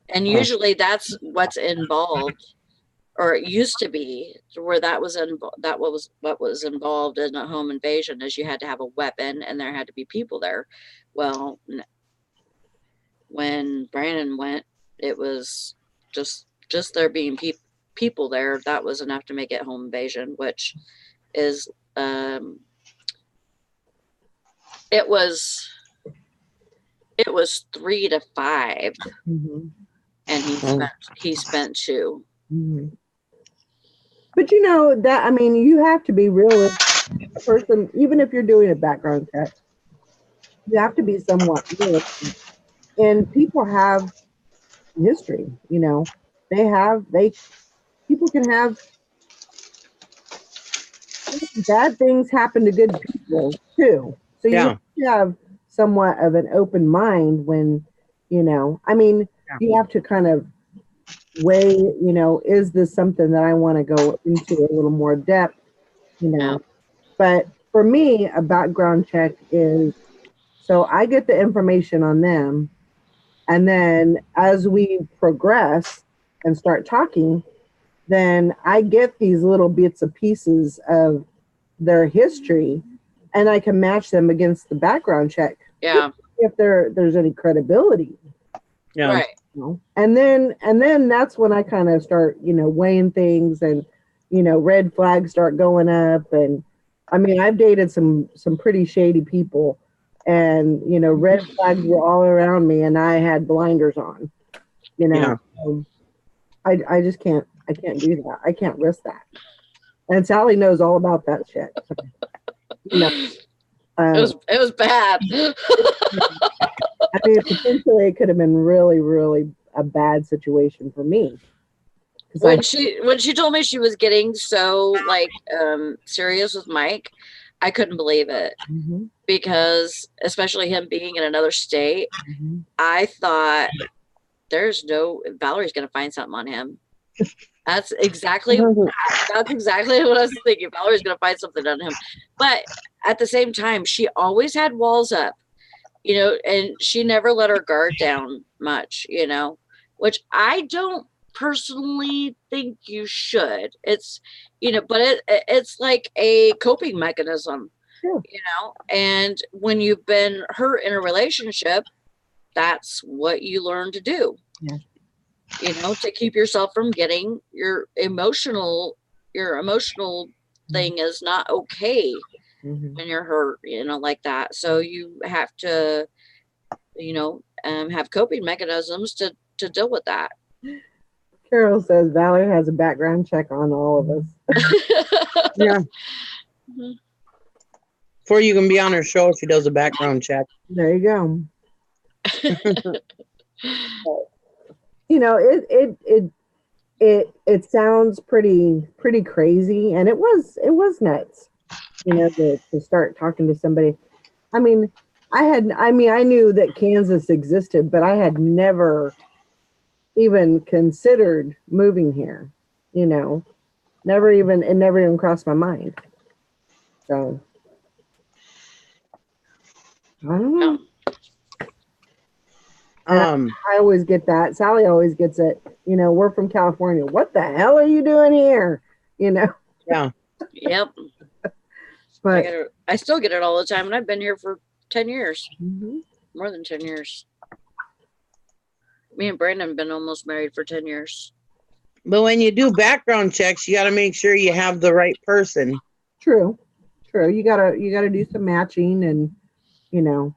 And usually that's what's involved, or it used to be, where what was involved in a home invasion is you had to have a weapon and there had to be people there. Well, when Brandon went, it was just there being people there. That was enough to make it home invasion, which is it was 3 to 5. Mm-hmm. and he spent 2. Mhm. But you know that, I mean, you have to be realistic. A person, even if you're doing a background check, you have to be somewhat realistic. And people have history, you know. They people can have bad things happen to good people too. So you have to have somewhat of an open mind when, you know, I mean, you have to kind of weigh, you know, is this something that I want to go into a little more depth, you know? But for me, a background check is, so I get the information on them, and then as we progress and start talking, then I get these little bits of pieces of their history, and I can match them against the background check. Yeah. If there's any credibility. Yeah. Right. You know? And then that's when I kind of start, you know, weighing things, and, you know, red flags start going up. And I mean, I've dated some pretty shady people, and, you know, red flags were all around me, and I had blinders on, you know. Yeah. So I just can't do that. I can't risk that. And Sally knows all about that shit. So, you know, it was bad. I mean, potentially it could have been really, really a bad situation for me. When she told me she was getting so like serious with Mike, I couldn't believe it. Mm-hmm. Because especially him being in another state, Mm-hmm. I thought Valerie's gonna find something on him. That's exactly what I was thinking. Valerie's gonna find something on him. But at the same time, she always had walls up, you know, and she never let her guard down much, you know, which I don't personally think you should. It's, you know, but it's like a coping mechanism. Sure. You know, and when you've been hurt in a relationship, that's what you learn to do. Yeah. You know, to keep yourself from getting your emotional thing is not okay when you're hurt, you know, like that. So you have to, you know, have coping mechanisms to deal with that. Carol says Valerie has a background check on all of us. Yeah. Before you can be on her show, she does a background check. There you go. You know, it sounds pretty crazy, and it was nuts, you know, to start talking to somebody. I mean, I knew that Kansas existed, but I had never even considered moving here, you know. It never even crossed my mind. So I don't know. I always get that. Sally always gets it. You know, we're from California. What the hell are you doing here? You know? Yeah. Yep. But I still get it all the time, and I've been here for 10 years. Mm-hmm. More than 10 years. Me and Brandon have been almost married for 10 years. But when you do background checks, you got to make sure you have the right person. True. You gotta do some matching, and, you know.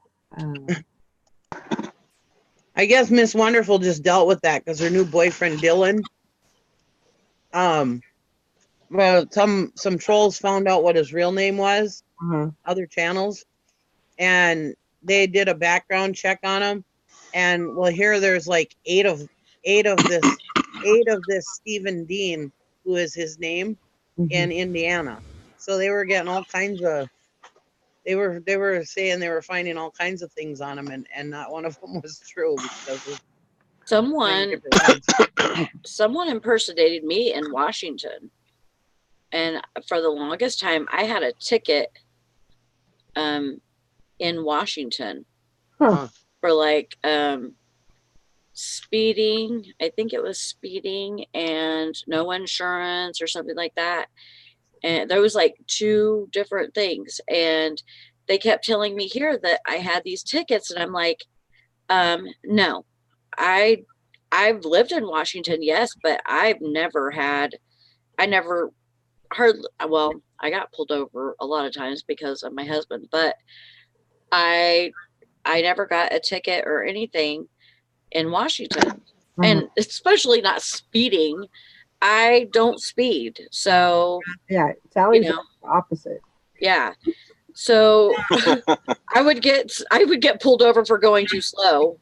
I guess Miss Wonderful just dealt with that because her new boyfriend Dylan. Well, some trolls found out what his real name was. Other channels, and they did a background check on him. And well, here there's like eight of this Stephen Dean, who is his name, in Indiana. So they were getting all kinds of. They were saying they were finding all kinds of things on him, and not one of them was true because someone impersonated me in Washington, and for the longest time I had a ticket in Washington for like speeding. I think it was speeding and no insurance or something like that. And there was like 2 different things, and they kept telling me here that I had these tickets, and I'm like, no, I've lived in Washington, yes, but I never heard, well, I got pulled over a lot of times because of my husband, but I never got a ticket or anything in Washington. and especially not speeding. I don't speed. So, Yeah, Sally's you know, the opposite. yeah. So I would get pulled over for going too slow,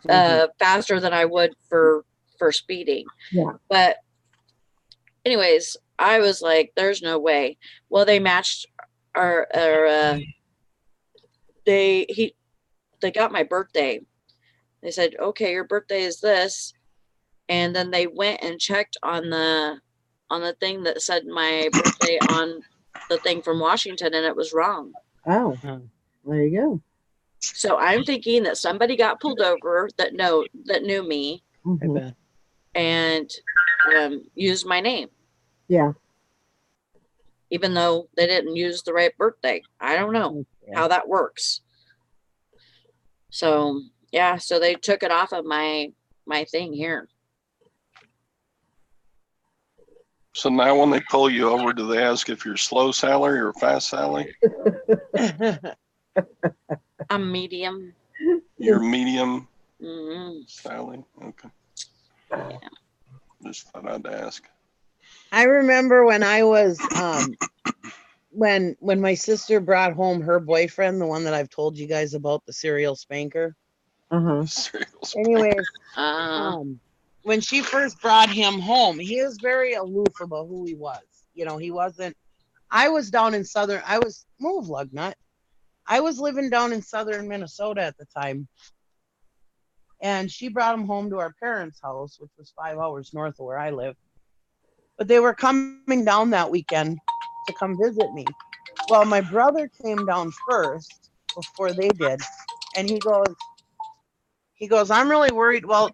faster than I would for speeding. Yeah. But anyways, I was like, there's no way. Well, they matched our they got my birthday. They said, okay, your birthday is this. And then they went and checked on the thing that said my birthday on the thing from Washington, and it was wrong. Oh, there you go. So I'm thinking that somebody got pulled over that knew me and used my name. Yeah. Even though they didn't use the right birthday. I don't know how that works. So yeah, so they took it off of my thing here. So now when they pull you over, do they ask if you're slow Sally or fast Sally? I'm medium. You're medium Sally. Okay. Yeah. Just thought I'd ask. I remember when I was when my sister brought home her boyfriend, the one that I've told you guys about, the serial spanker. Anyways, when she first brought him home, he was very aloof about who he was. You know, he wasn't. I was down in southern. I was Lugnut. I was living down in southern Minnesota at the time, and she brought him home to our parents' house, which was 5 hours north of where I live. But they were coming down that weekend to come visit me. Well, my brother came down first before they did, and he goes, I'm really worried. Well,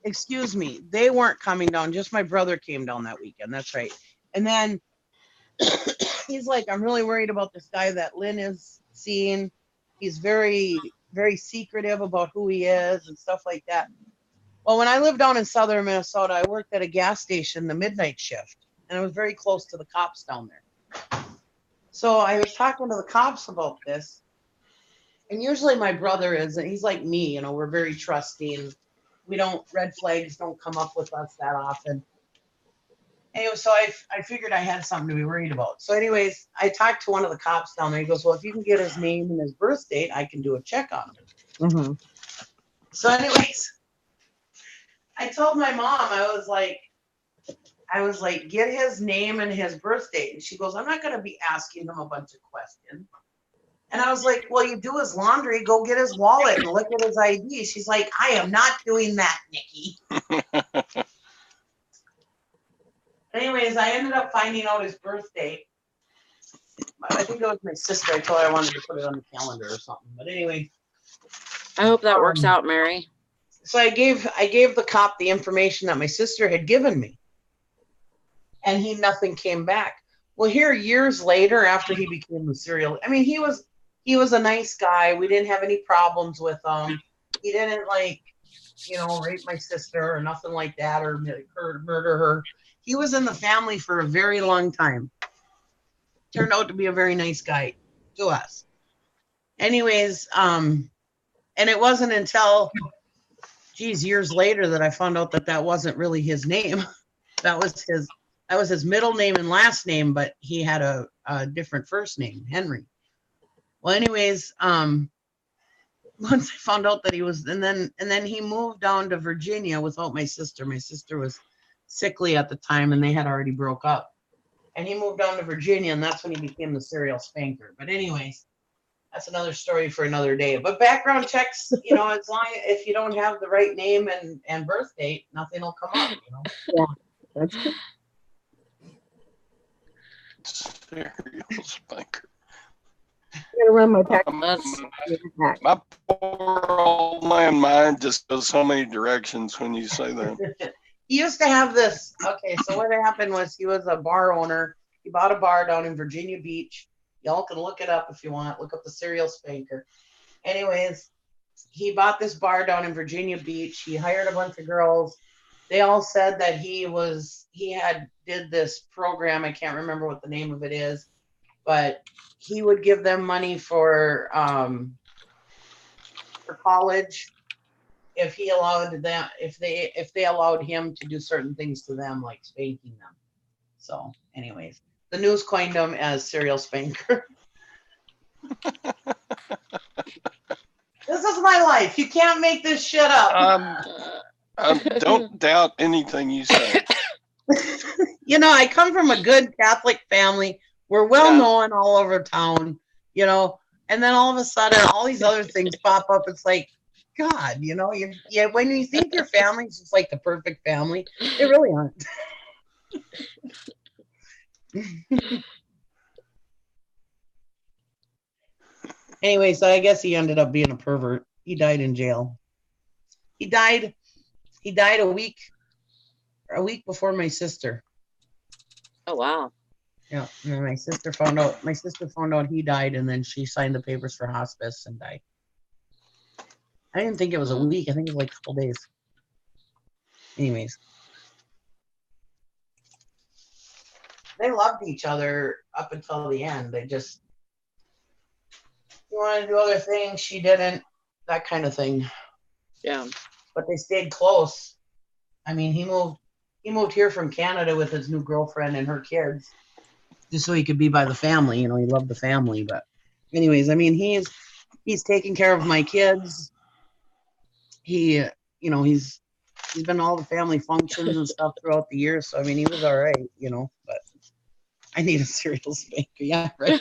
excuse me, they weren't coming down. Just my brother came down that weekend. That's right. And then he's like, I'm really worried about this guy that Lynn is seeing. He's very, very secretive about who he is and stuff like that. Well, when I lived down in southern Minnesota, I worked at a gas station, the midnight shift, and I was very close to the cops down there. So I was talking to the cops about this. And usually my brother he's like me, you know, we're very trusting. Red flags don't come up with us that often. Anyway, so I figured I had something to be worried about. So anyways, I talked to one of the cops down there. He goes, well, if you can get his name and his birth date, I can do a check on him. So anyways, I told my mom, I was like, get his name and his birth date. And she goes, I'm not going to be asking him a bunch of questions. And I was like, well, you do his laundry, go get his wallet and look at his ID. She's like, I am not doing that, Nikki. Anyways, I ended up finding out his birth date. I think it was my sister. I told her I wanted to put it on the calendar or something. But anyway. I hope that works out, Mary. So I gave the cop the information that my sister had given me. And nothing came back. Well, here years later, after he became the serial, I mean, he was a nice guy. We didn't have any problems with him. He didn't rape my sister or nothing like that or murder her. He was in the family for a very long time. Turned out to be a very nice guy to us. Anyways, and it wasn't until, years later that I found out that wasn't really his name. That was his middle name and last name, but he had a different first name, Henry. Well, anyways, once I found out that he was, and then he moved down to Virginia without my sister. My sister was sickly at the time, and they had already broke up. And he moved down to Virginia, and that's when he became the serial spanker. But anyways, that's another story for another day. But background checks, as long if you don't have the right name and birth date, nothing will come up. Yeah, that's good. Serial spanker. I'm gonna run my pack. My poor old man mind just goes so many directions when you say that. He used to have this. Okay, so what happened was he was a bar owner. He bought a bar down in Virginia Beach. Y'all can look it up if you want. Look up the serial spanker. Anyways, he bought this bar down in Virginia Beach. He hired a bunch of girls. They all said that he did this program. I can't remember what the name of it is, but he would give them money for college. if he allowed them, if they allowed him to do certain things to them, like spanking them. So, anyways, the news coined him as serial spanker. This is my life. You can't make this shit up. Don't doubt anything you say. You know, I come from a good Catholic family. We're well known all over town, you know, and then all of a sudden all these other things pop up. It's like, God, you know, when you think your family's just like the perfect family, they really aren't. Anyway, so I guess he ended up being a pervert. He died in jail. He died a week before my sister. Oh wow. Yeah, and then my sister found out he died, and then she signed the papers for hospice and died. I didn't think it was a week. I think it was like a couple days. Anyways, they loved each other up until the end. He wanted to do other things, she didn't, that kind of thing. Yeah. But they stayed close. I mean, he moved here from Canada with his new girlfriend and her kids, just so he could be by the family. You know, he loved the family. But anyways, I mean, he's taking care of my kids. He's been to all the family functions and stuff throughout the years. So I mean, he was all right, you know. But I need a serial spanker. Yeah, right.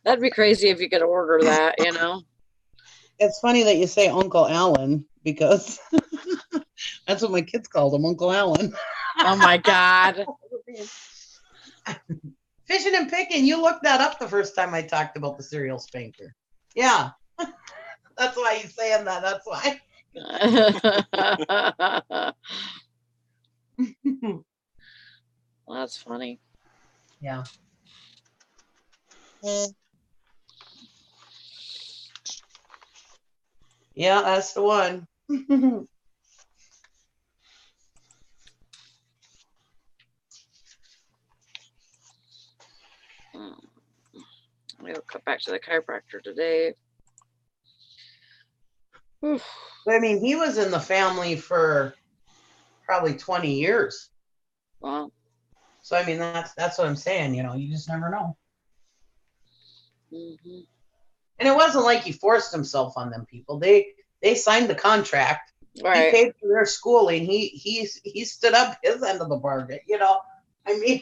That'd be crazy if you could order that, you know. It's funny that you say Uncle Alan, because that's what my kids called him, Uncle Alan. Oh my God. Fishing and picking. You looked that up the first time I talked about the serial spanker. Yeah. That's why you're saying that. That's why. Well, that's funny. Yeah. Yeah, that's the one. We'll cut back to the chiropractor today. But I mean, he was in the family for probably 20 years. Wow. So I mean, that's what I'm saying. You know, you just never know. Mm-hmm. And it wasn't like he forced himself on them people. They signed the contract. Right. He paid for their schooling. He stood up his end of the bargain. You know, I mean,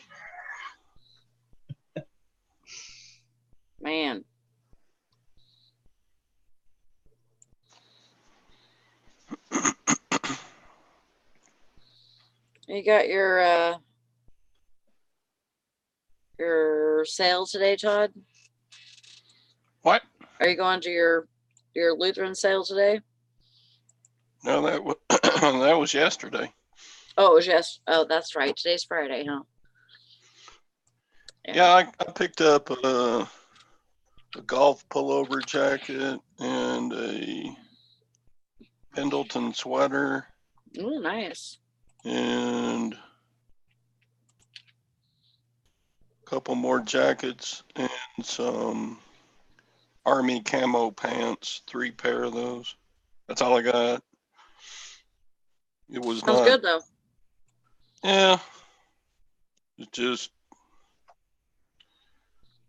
man. You got your sale today, Todd? What? Are you going to your Lutheran sale today? No, that was yesterday. Oh, it was yes. Oh, that's right. Today's Friday, huh? Yeah, I picked up a golf pullover jacket and a Pendleton sweater. Oh, nice. And a couple more jackets and some Army camo pants, 3 pair of those. That's all I got. It was Sounds good though. Yeah. It's just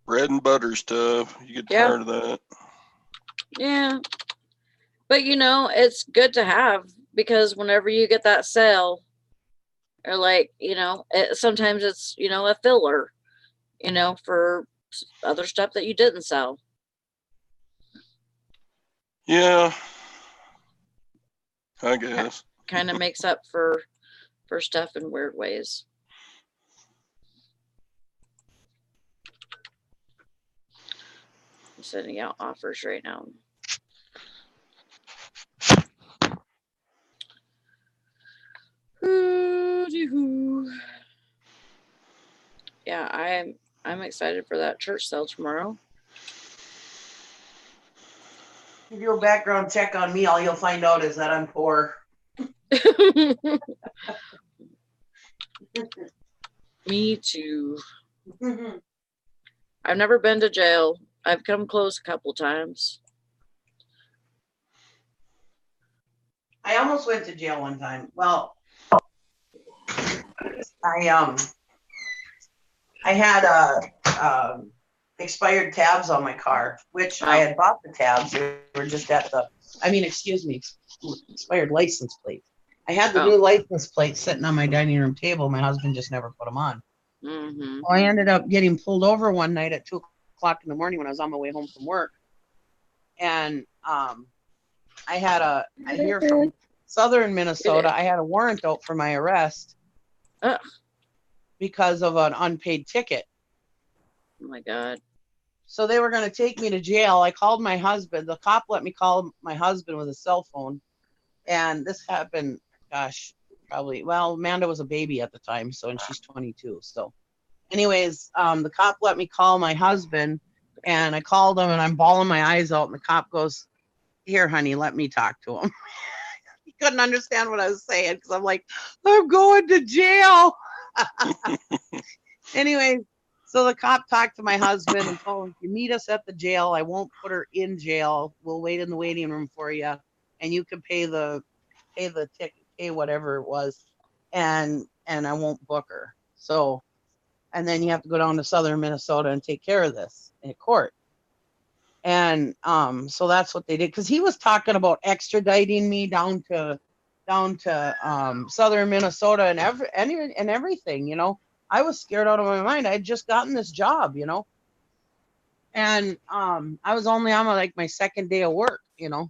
bread and butter stuff. You get tired of that. Yeah. But you know, it's good to have, because whenever you get that sale, or like, you know, sometimes it's, you know, a filler, you know, for other stuff that you didn't sell. Yeah, I guess. Kind of makes up for stuff in weird ways. I'm sending out offers right now. Yeah, I'm excited for that church sale tomorrow. If you do a background check on me, all you'll find out is that I'm poor. Me too. I've never been to jail. I've come close a couple times. I almost went to jail one time. Well, I had expired tabs on my car, which I had bought the tabs. They were just at the, excuse me, expired license plate. I had the new license plate sitting on my dining room table. My husband just never put them on. Mm-hmm. Well, I ended up getting pulled over one night at 2:00 in the morning when I was on my way home from work. And I hear from southern Minnesota, I had a warrant out for my arrest because of an unpaid ticket. Oh my God. So they were going to take me to jail. I called my husband. The cop let me call my husband with a cell phone. And this happened, gosh, probably, well, Amanda was a baby at the time, so, and she's 22. So anyways, the cop let me call my husband, and I called him and I'm bawling my eyes out. And the cop goes, "Here, honey, let me talk to him." He couldn't understand what I was saying because I'm like, "I'm going to jail." Anyway, so the cop talked to my husband and told him, "You meet us at the jail. I won't put her in jail. We'll wait in the waiting room for you, and you can pay the ticket, pay whatever it was, and I won't book her." So, and then you have to go down to southern Minnesota and take care of this in court. And so that's what they did, because he was talking about extraditing me down to southern Minnesota and everything, I was scared out of my mind. I had just gotten this job, and I was only on my second day of work, and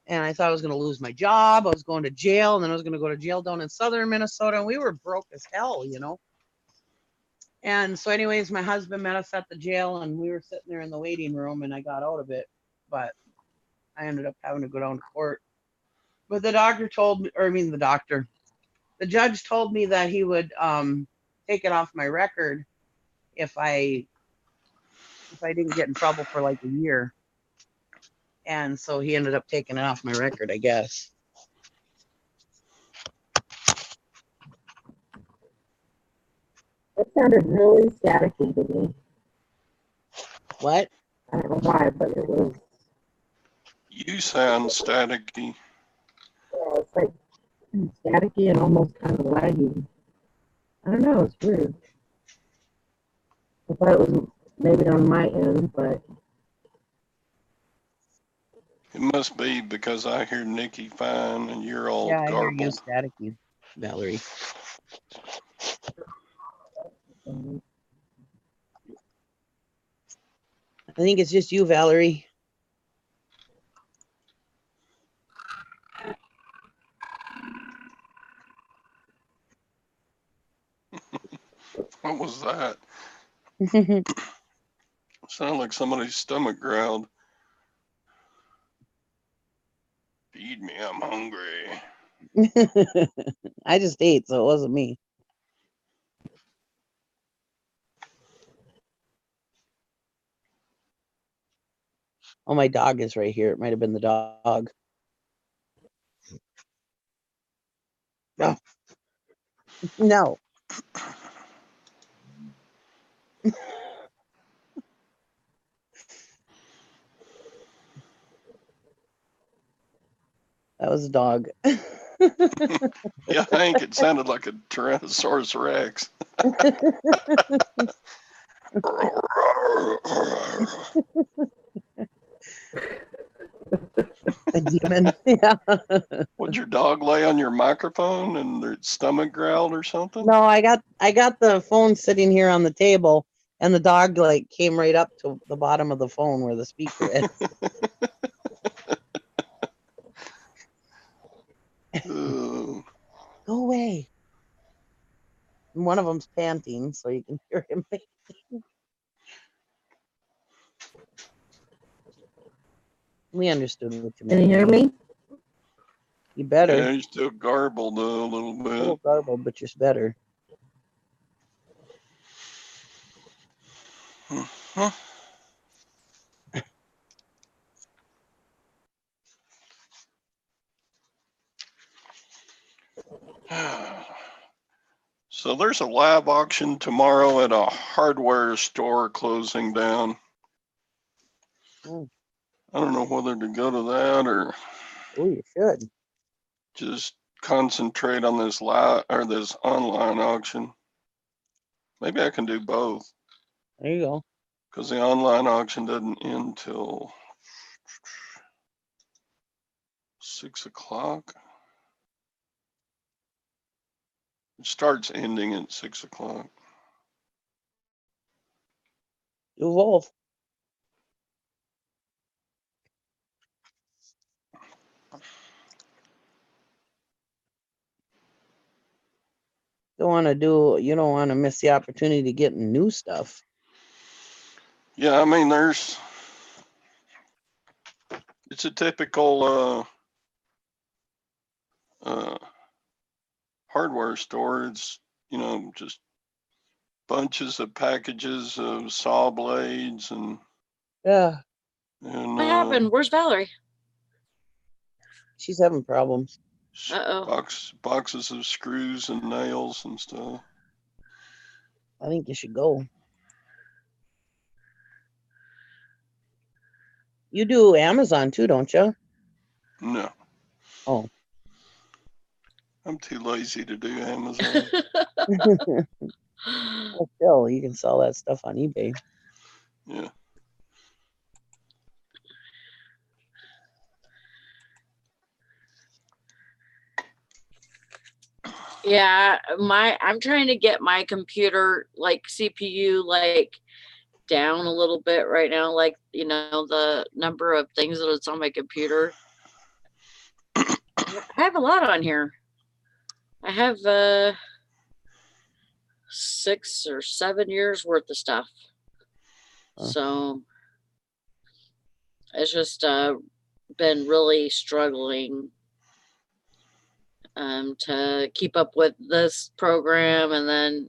I thought I was going to lose my job. I was going to jail, and then I was going to go to jail down in southern Minnesota, and we were broke as hell, And so anyways, my husband met us at the jail, and we were sitting there in the waiting room, and I got out of it, but I ended up having to go down to court. But the doctor told me, the judge told me that he would take it off my record if I didn't get in trouble for like a year. And so he ended up taking it off my record, I guess. It sounded really staticky to me. What? I don't know why, but it was. You sound staticky. Yeah, it's like staticky and almost kind of laggy. I don't know. It's weird. I thought it was maybe on my end, but It must be because I hear Nikki fine and you're all Yeah, I hear you garbled. staticky, Valerie. I think it's just you, Valerie. What was that? Sounded like somebody's stomach growled. Feed me, I'm hungry. I just ate, so it wasn't me. Oh, my dog is right here. It might have been the dog. Oh. No. That was a dog. Yeah, Hank, it sounded like a Tyrannosaurus Rex. A demon. Yeah. Would your dog lay on your microphone and their stomach growled or something? No, I got the phone sitting here on the table, and the dog came right up to the bottom of the phone where the speaker is. Go away. And one of them's panting, so you can hear him panting. We understood what you meant. can you hear me? You better. Yeah, you're still garbled a little bit. A little garbled, but you're better. Huh? So there's a live auction tomorrow at a hardware store closing down. Oh, I don't know whether to go to that or you should. just concentrate on this live or this online auction. Maybe I can do both There you go. because the online auction doesn't end till 6 o'clock. It starts ending at 6 o'clock. Do both. You don't want to miss the opportunity to get new stuff. Yeah, I mean, it's a typical hardware store. It's, just bunches of packages of saw blades and Yeah, What happened? Where's Valerie? she's having problems. Uh-oh. boxes of screws and nails and stuff. I think you should go. You do Amazon too, don't you? No, Oh. I'm too lazy to do Amazon. Well, still, you can sell that stuff on eBay. Yeah. Yeah, I'm trying to get my computer like CPU like down a little bit right now, like the number of things that it's on my computer. I have a lot on here. I have 6 or 7 years worth of stuff. So it's just been really struggling to keep up with this program, and then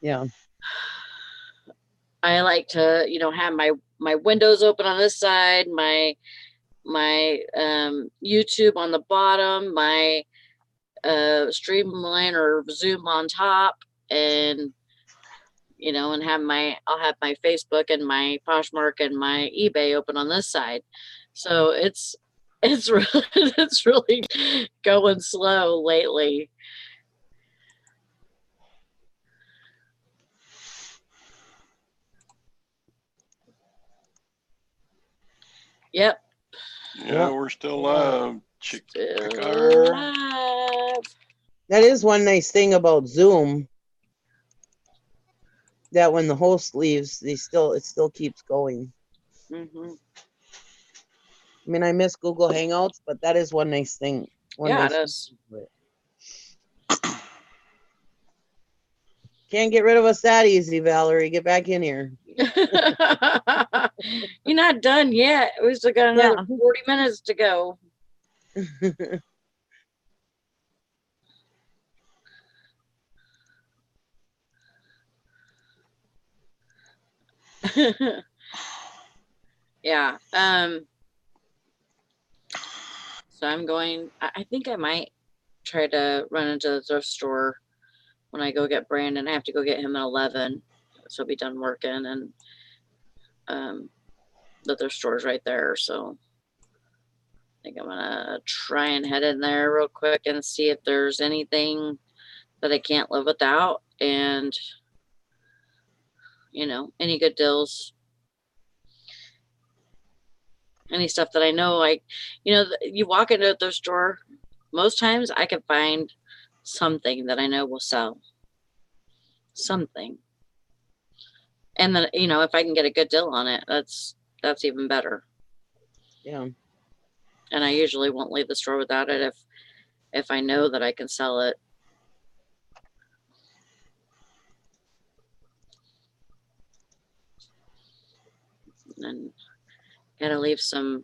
Yeah. I like to have my windows open on this side, my YouTube on the bottom, my Streamline or Zoom on top, and and I'll have my Facebook and my Poshmark and my eBay open on this side. So it's really it's really going slow lately. Yep. Yeah, we're still live. Still live. That is one nice thing about Zoom. That when the host leaves, it still keeps going. Mm-hmm. I mean, I miss Google Hangouts, but that is one nice thing. It is. Can't get rid of us that easy, Valerie. Get back in here. You're not done yet. We still got another 40 minutes to go. Yeah. So I think I might try to run into the thrift store when I go get Brandon. I have to go get him at 11. So he'll be done working, and the thrift store's right there. So I think I'm gonna try and head in there real quick and see if there's anything that I can't live without, and any good deals. Any stuff that I know, you walk into a thrift store, most times I can find something that I know will sell. Something. And then, if I can get a good deal on it, that's even better. Yeah. And I usually won't leave the store without it if I know that I can sell it. And gotta leave some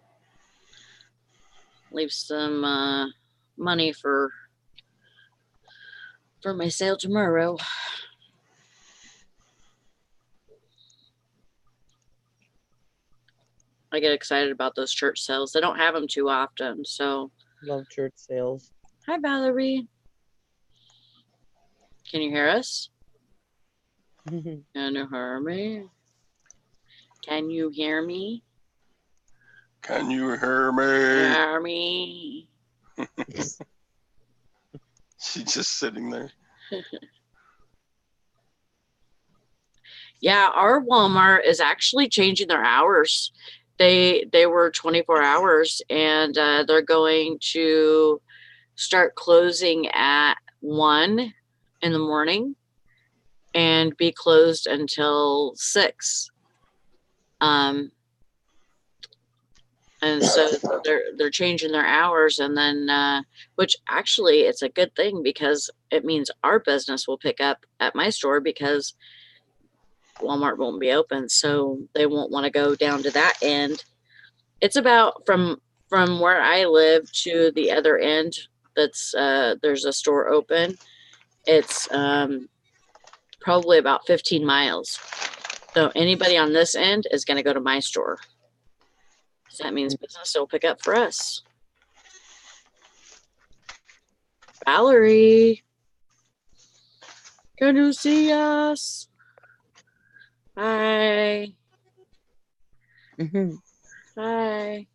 money for my sale tomorrow. I get excited about those church sales. They don't have them too often, so. Love church sales. Hi, Valerie. Can you hear us? Can you hear me? Can you hear me? Can you hear me? Hear me? She's just sitting there. Yeah, our Walmart is actually changing their hours. They were 24 hours, and they're going to start closing at 1 in the morning and be closed until 6. And so they're changing their hours, and then which actually it's a good thing because it means our business will pick up at my store because Walmart won't be open, so they won't want to go down to that end. It's about from where I live to the other end. That's there's a store open. It's probably about 15 miles. So anybody on this end is going to go to my store. So that means business will pick up for us. Valerie, can you see us? Hi. Hi.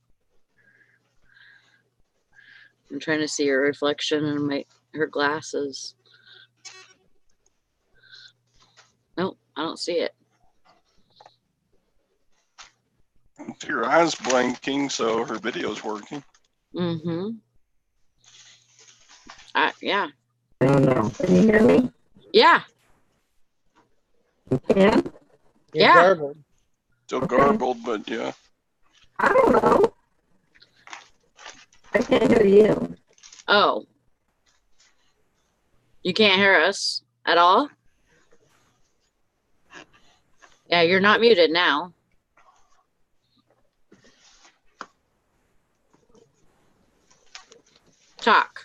I'm trying to see her reflection in her glasses. Nope, I don't see it. Your eyes blinking, so her video's working. Mm-hmm. Yeah. I don't know. Can you hear me? Yeah. You can? You're Yeah. garbled. Still garbled, but yeah. I don't know. I can't hear you. Oh. You can't hear us at all? Yeah, you're not muted now. Talk.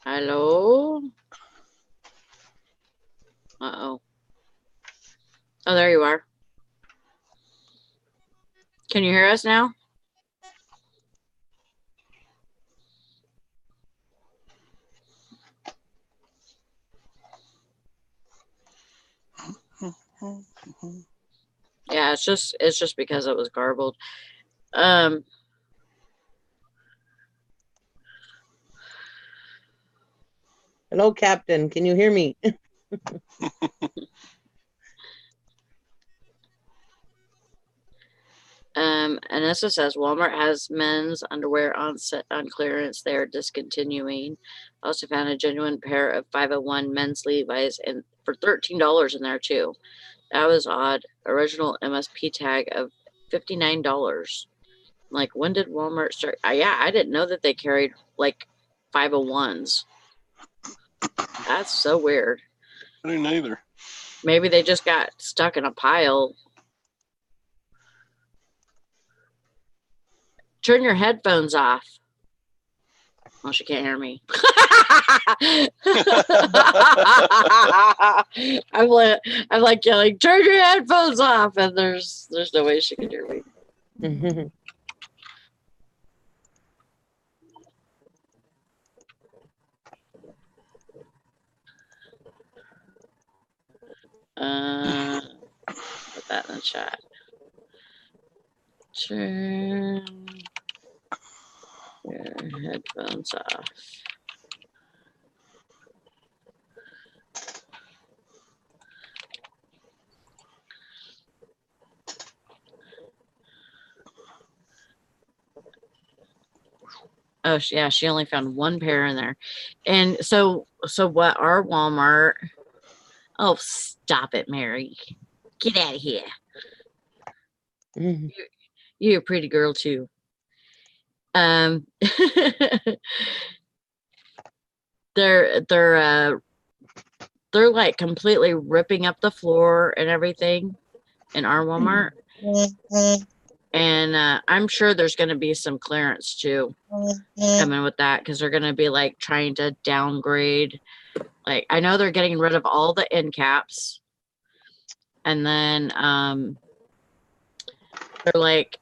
Hello? Uh-oh. Oh, there you are. Can you hear us now? Yeah, it's just because it was garbled. Hello, Captain. Can you hear me? Anissa says Walmart has men's underwear on clearance. They are discontinuing. Also found a genuine pair of 501 men's Levi's and for $13 in there too. That was odd. Original MSP tag of $59. Like, when did Walmart start? Yeah, I didn't know that they carried like 501s. That's so weird. I didn't either. Maybe they just got stuck in a pile. Turn your headphones off. Oh, she can't hear me. I'm like yelling, turn your headphones off, and there's no way she can hear me. Put that in the chat. Turn your headphones off. Oh, yeah, she only found one pair in there. And so what our Walmart, oh, stop it, Mary. Get out of here. You're a pretty girl too. They're like completely ripping up the floor and everything in our Walmart. And I'm sure there's going to be some clearance too coming with that, because they're going to be like trying to downgrade. Like, I know they're getting rid of all the end caps, and then they're like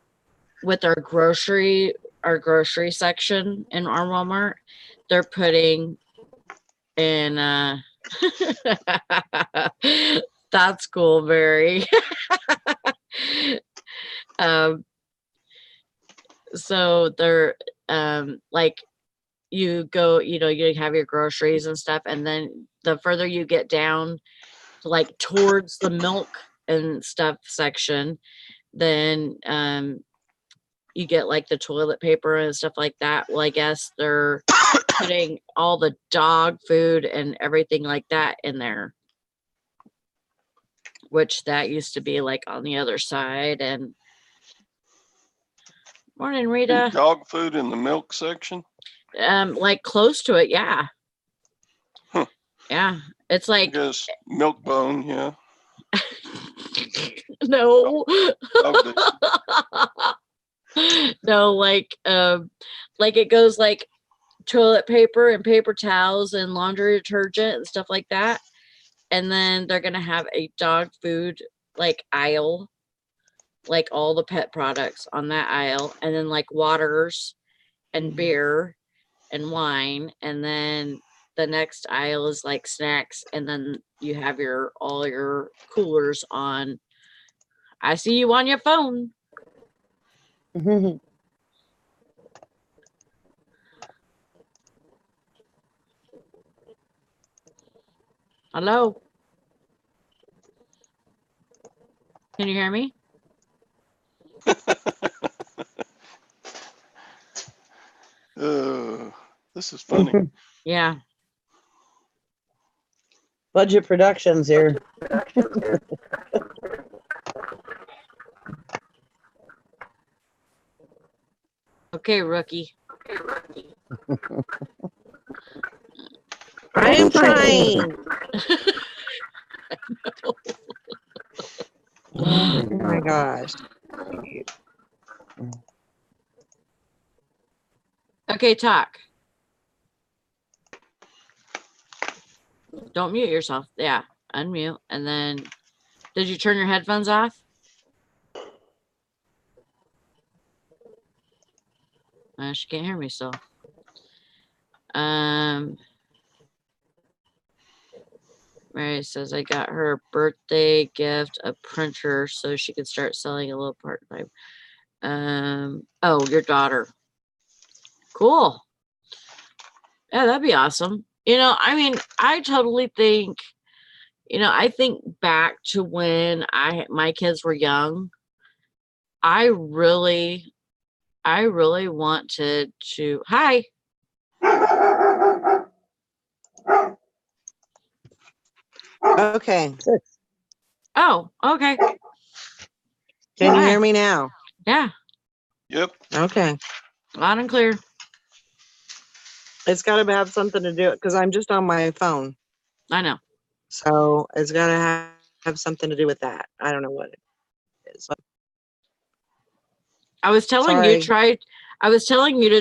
with their grocery our grocery section in our Walmart, they're putting in that's cool, Barry. So they're like you go, you have your groceries and stuff, and then the further you get down like towards the milk and stuff section, then you get like the toilet paper and stuff like that. Well, I guess they're putting all the dog food and everything like that in there, which that used to be like on the other side. And morning, Rita. Dog food in the milk section? Like close to it, yeah. Huh. Yeah. It's I like guess milk bone, yeah. no. Oh, No, like it goes like toilet paper and paper towels and laundry detergent and stuff like that. And then they're gonna have a dog food like aisle, like all the pet products on that aisle, and then like waters and beer and wine, and then the next aisle is like snacks, and then you have all your coolers on. I see you on your phone. Hello. Can you hear me? This is funny. Yeah. Budget Productions here. Okay, rookie. I am trying. Oh my gosh. Okay, talk. Don't mute yourself. Yeah, unmute. And then, did you turn your headphones off? She can't hear me still. Mary says I got her a birthday gift, a printer, so she could start selling a little part-time. Oh, your daughter. Cool. Yeah, that'd be awesome. I mean, I totally think, I think back to when my kids were young. I really wanted to. Hi. Okay. Oh, okay. Can you hear me now? Yeah. Yep. Okay. Loud and clear. It's got to have something to do because I'm just on my phone. I know. So it's got to have something to do with that. I don't know what it is. I was telling Sorry. you to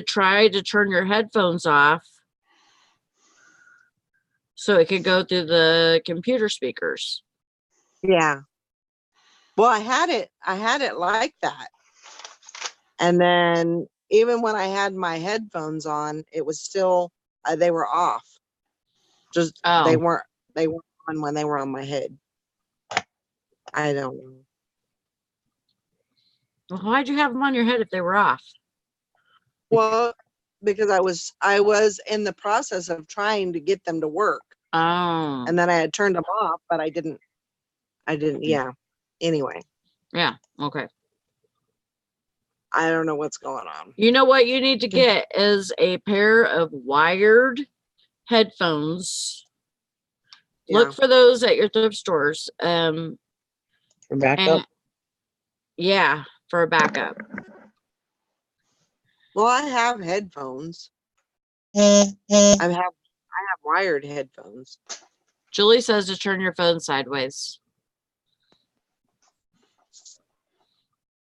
try to turn your headphones off so it could go through the computer speakers. Yeah. Well, I had it like that. And then even when I had my headphones on, it was still they were off. Just they weren't on when they were on my head. I don't know. Well, why'd you have them on your head if they were off? Well, because I was in the process of trying to get them to work. Oh. And then I had turned them off, but I didn't. Yeah. Anyway. Yeah. Okay. I don't know what's going on. You know what you need to get is a pair of wired headphones. Yeah. Look for those at your thrift stores. For backup? Yeah, for a backup. Well, I have headphones. I have wired headphones. Julie says to turn your phone sideways.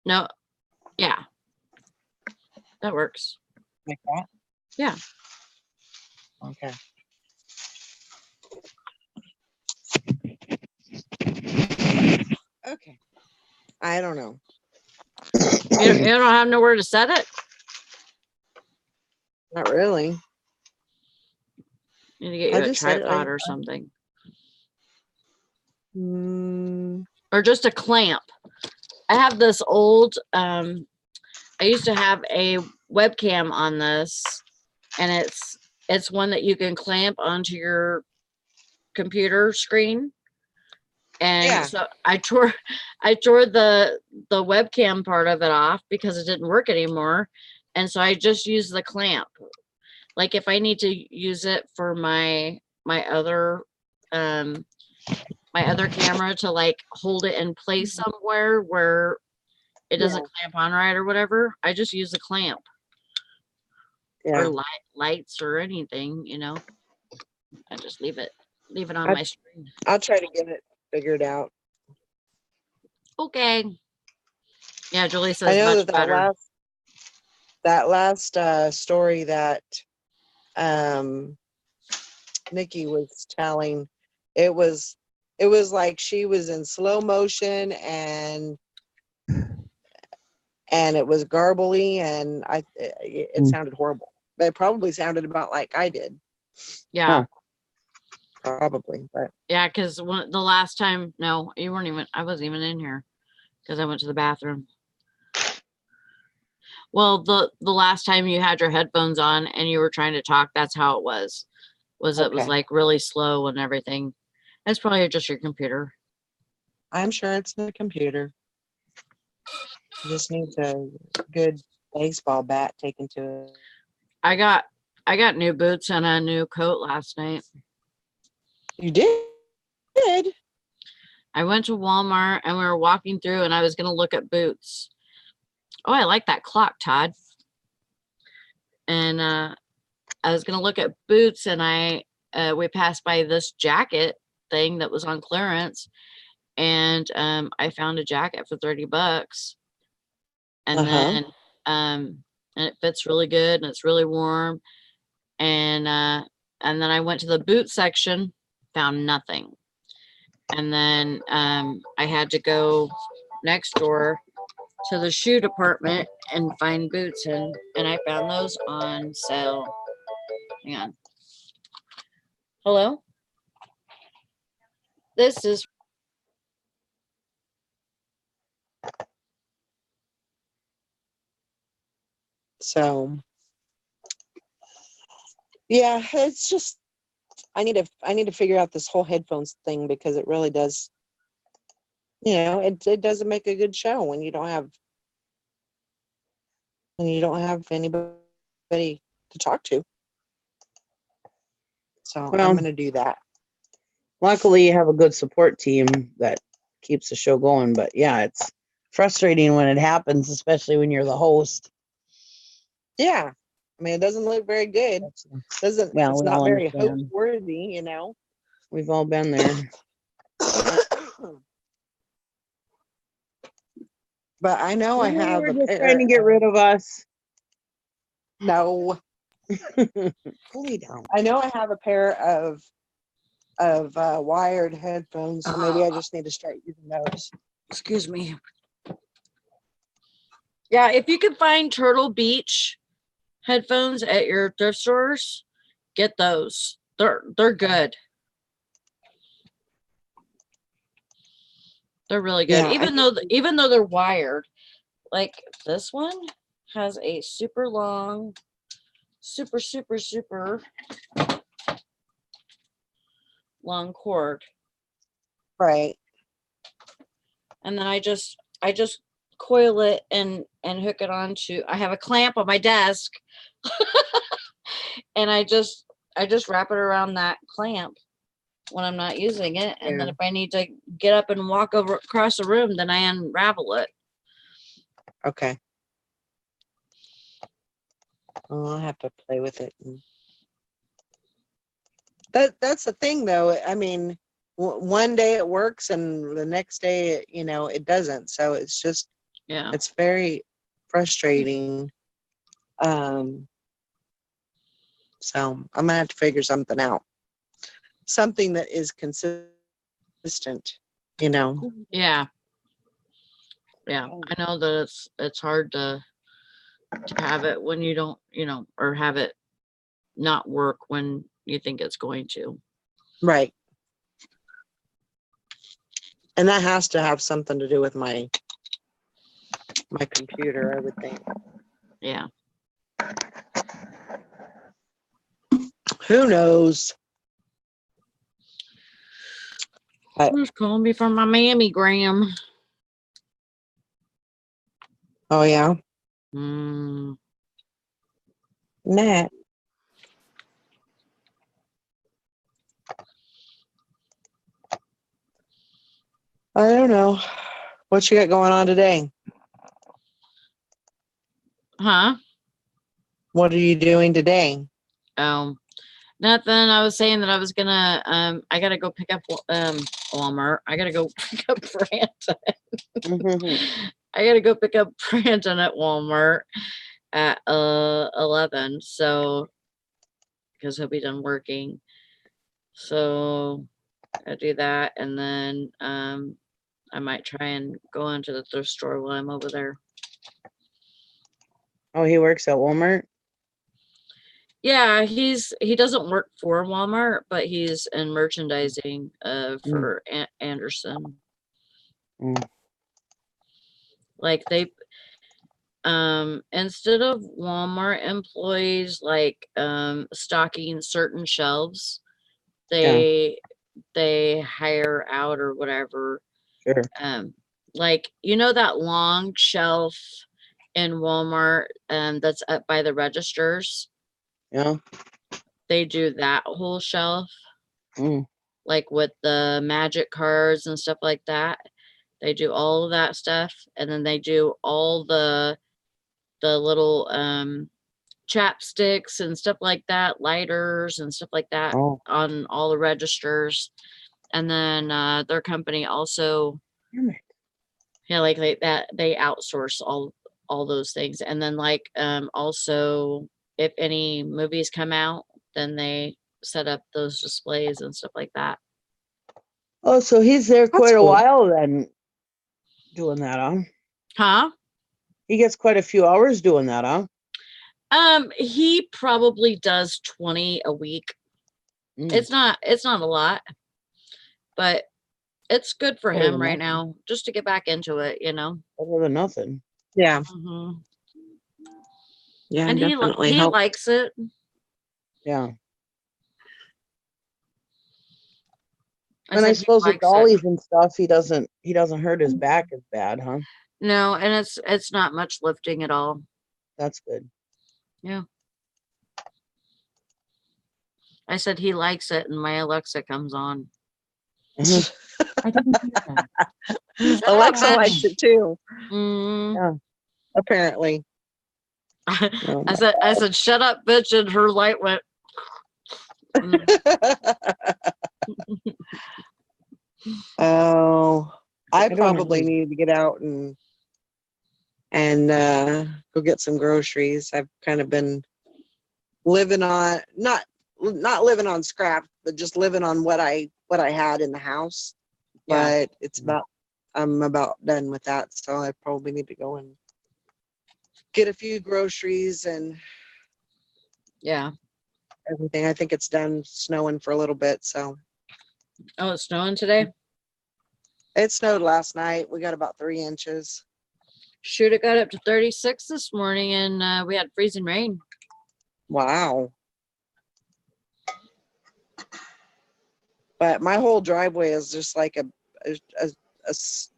No. Yeah. That works. Like that? Yeah. Okay. Okay. I don't know. You don't have nowhere to set it? Not really. Need to get I you a just set it tripod right. or something. Mm, Or just a clamp. I have this old, I used to have a webcam on this, and it's one that you can clamp onto your computer screen. And Yeah. so I tore the webcam part of it off because it didn't work anymore. And so I just used the clamp. Like if I need to use it for my other camera to like hold it in place somewhere where it doesn't clamp on right or whatever, I just use the clamp. Yeah. Or lights or anything, I just leave it on my screen. I'll try to get it figured out. Okay. Yeah, Julie says I know much better. that last story that Nikki was telling, it was like she was in slow motion and it was garbly, and it sounded horrible. It probably sounded about like I did. Yeah. Probably, but Yeah, because the last time, no, you weren't even, I wasn't even in here because I went to the bathroom. Well, the last time you had your headphones on and you were trying to talk, that's how it was. It was like really slow and everything. It's probably just your computer. I'm sure it's the computer. Just needs a good baseball bat taken to it. I got new boots and a new coat last night. You did? I went to Walmart and we were walking through and I was going to look at boots. Oh, I like that clock, Todd. And I was going to look at boots and we passed by this jacket thing that was on clearance. And I found a jacket for $30. And then and it fits really good and it's really warm. And then I went to the boot section, found nothing. And then I had to go next door to the shoe department and find boots, and I found those on sale. Hang on. Hello? This is so yeah, it's just I need to figure out this whole headphones thing, because it really does, it doesn't make a good show when you don't have anybody to talk to. So Well, I'm going to do that. Luckily, you have a good support team that keeps the show going. But yeah, it's frustrating when it happens, especially when you're the host. Yeah. I mean, it doesn't look very good. It's not very host worthy, We've all been there. But I know I have You're just trying to get rid of us. No. Fully down. I know I have a pair of wired headphones, so maybe I just need to start using those. excuse me. Yeah, if you can find Turtle Beach headphones at your thrift stores, get those. They're good. They're really good. Yeah, even though they're wired. Like this one has a super long, super long cord. Right. And then I just coil it and hook it onto, I have a clamp on my desk and I just wrap it around that clamp when I'm not using it. And then if I need to get up and walk across the room, then I unravel it. Okay. Well, I'll have to play with it. That's the thing, though. I mean, one day it works and the next day, it doesn't. So it's just, it's very frustrating. So I'm gonna have to figure something out. Something that is consistent, Yeah. Yeah. I know that it's hard to have it when you don't, or have it not work when you think it's going to. Right. And that has to have something to do with my computer, I would think. Yeah. Who knows? Who's calling me from my mammogram? Oh yeah. Mm. Nat. I don't know. What you got going on today? Huh? What are you doing today? Oh, nothing. I was saying that I was gonna I gotta go pick up Walmart. I gotta go pick up Brandon. I gotta go pick up Brandon at Walmart at 11. So because he'll be done working. So I do that, and then I might try and go into the thrift store while I'm over there. Oh, he works at Walmart? Yeah, he doesn't work for Walmart, but he's in merchandising for Anderson. Like they instead of Walmart employees like stocking certain shelves, they hire out or whatever. Sure. Like that long shelf in Walmart that's up by the registers. Yeah. They do that whole shelf. Mm. Like with the magic cards and stuff like that. They do all of that stuff, and then they do all the little chapsticks and stuff like that, lighters and stuff like that on all the registers. And then their company also, like that they outsource all those things. And then like also if any movies come out, then they set up those displays and stuff like that. Oh, so he's there quite a while then doing that, huh? Huh? He gets quite a few hours doing that, huh? He probably does 20 a week. It's not a lot, but it's good for him right now just to get back into it, Better than nothing. Yeah. Mm-hmm. Yeah, and definitely he likes it. Yeah. I And I suppose with dollies and stuff, he doesn't hurt his back as bad, huh? No, and it's not much lifting at all. That's good. Yeah. I said he likes it, and my Alexa comes on. I didn't hear that. Alexa likes it too. Yeah. Apparently. I said, shut up, bitch, and her light went. Oh, I probably need to get out and go get some groceries. I've kind of been living on not living on scrap, but just living on what I had in the house. Yeah. But I'm about done with that, so I probably need to go and get a few groceries and everything. I think it's done snowing for a little bit, so. Oh, it's snowing today? It snowed last night. We got about 3 inches. Shoot, it got up to 36 this morning, and we had freezing rain. Wow. But my whole driveway is just like a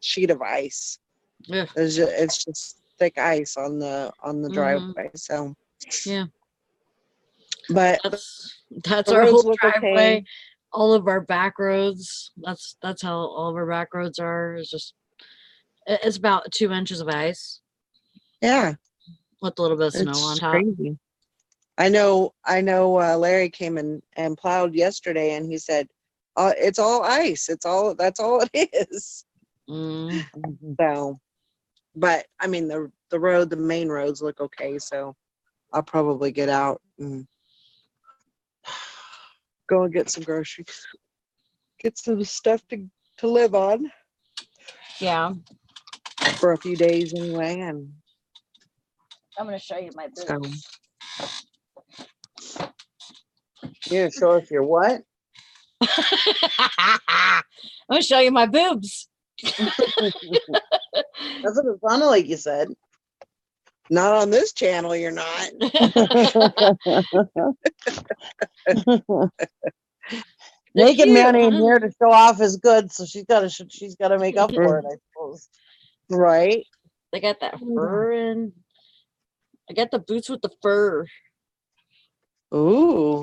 sheet of ice. Yeah. It's just thick ice on the driveway. So yeah. But that's our whole driveway. Okay. All of our back roads. That's how all of our back roads are. It's about 2 inches of ice. Yeah. With a little bit of snow on top. Crazy. I know Larry came and plowed yesterday, and he said, it's all ice. That's all it is. So, but I mean, the main roads look okay. So I'll probably get out and go and get some groceries, get some stuff to live on. Yeah. For a few days anyway. And I'm going to show you my boots. You're gonna show us your what? I'm gonna show you my boobs. That's what it sounded like you said. Not on this channel, you're not. Naked cute. man ain't here to show off his goods, so she's gotta make up for it, I suppose. Right? They got that fur and I got the boots with the fur. Ooh,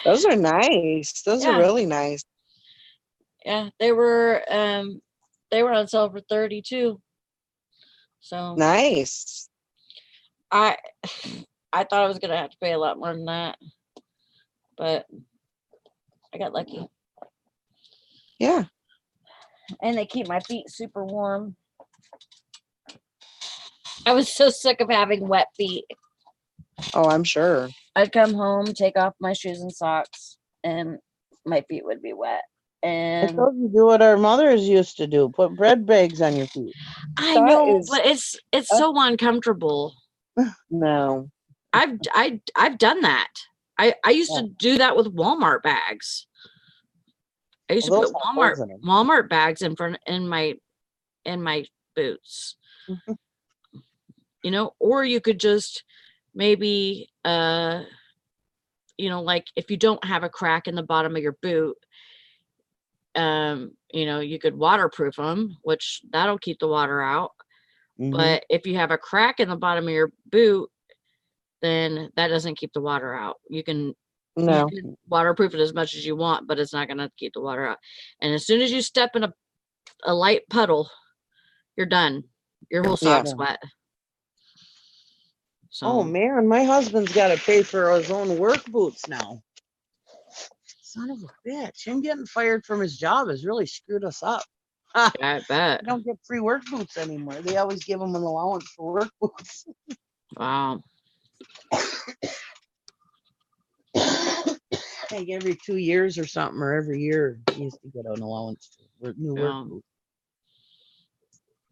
those are nice. Those are Yeah. really nice. Yeah, they were on sale for 32. So Nice. I thought I was gonna have to pay a lot more than that, but I got lucky. Yeah. And they keep my feet super warm. I was so sick of having wet feet. Oh, I'm sure. I'd come home, take off my shoes and socks, and my feet would be wet. I And told you do what our mothers used to do. Put bread bags on your feet. I That know, is- but it's so uncomfortable. No. I've done that. I used to do that with Walmart bags. I used Well, to those put have holes in 'em. Walmart bags in my boots. You know, or you could just maybe you know, like if you don't have a crack in the bottom of your boot, you know, you could waterproof them, which that'll keep the water out. But if you have a crack in the bottom of your boot, then that doesn't keep the water out. You can No. waterproof it as much as you want, but it's not going to keep the water out. And as soon as you step in a light puddle, you're done. Your whole Yeah. sock's wet. So, Oh man, my husband's got to pay for his own work boots now. Son of a bitch! Him getting fired from his job has really screwed us up. yeah, I bet. I don't get free work boots anymore. They always give him an allowance for work boots. Wow. Like every 2 years or something, or every year, he used to get an allowance for new Yeah. work boots.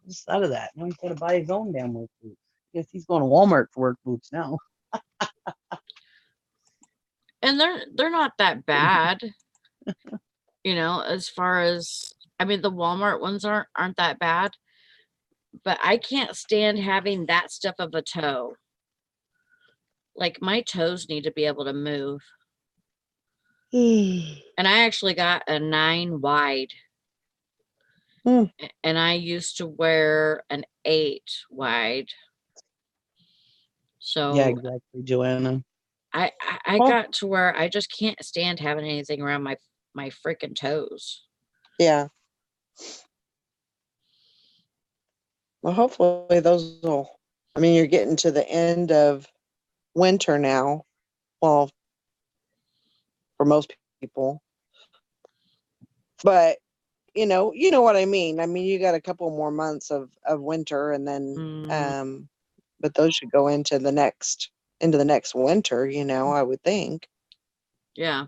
Just out of that, now he's got to buy his own damn work boots. Guess he's going to Walmart for work boots now. And they're not that bad. You know, as far as I mean, the Walmart ones aren't that bad. But I can't stand having that stuff of a toe. Like my toes need to be able to move. And I actually got a 9 wide. Hmm. And I used to wear an 8 wide. So Yeah, exactly, Joanna. I got to where I just can't stand having anything around my freaking toes. Yeah. Well, hopefully those will. I mean, you're getting to the end of winter now. Well, for most people. But you know what I mean. I mean, you got a couple more months of winter, and then but those should go into the next winter. You know, I would think Yeah.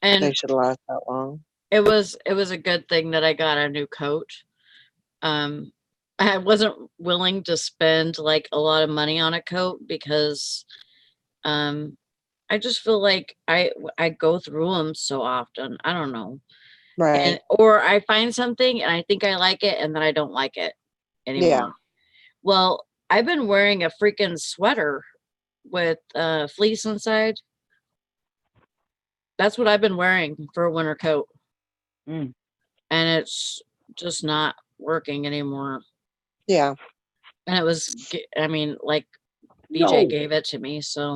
And they should last that long. it was a good thing that I got a new coat. I wasn't willing to spend like a lot of money on a coat because I just feel like I go through them so often. I don't know. Right. Or I find something and I think I like it and then I don't like it anymore. Yeah. Well, I've been wearing a freaking sweater with fleece inside. That's what I've been wearing for a winter coat. And it's just not working anymore. Yeah. And it was, I mean, like BJ gave it to me, so.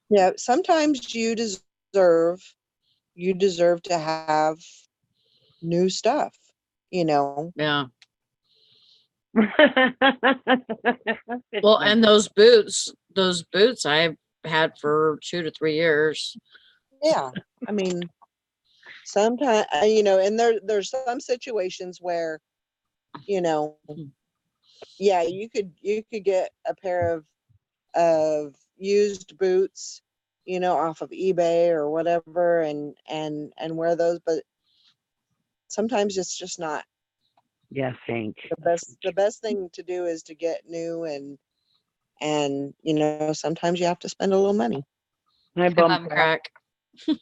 Yeah. Sometimes you deserve to have new stuff. You know. Yeah. Well, and those boots I've had for 2 to 3 years. Yeah. I mean, sometimes you know, and there's some situations where, you know, yeah, you could get a pair of used boots, you know, off of eBay or whatever, and wear those, but sometimes it's just not. Yeah, thanks. The best thing to do is to get new And, you know, sometimes you have to spend a little money. I bum crack. You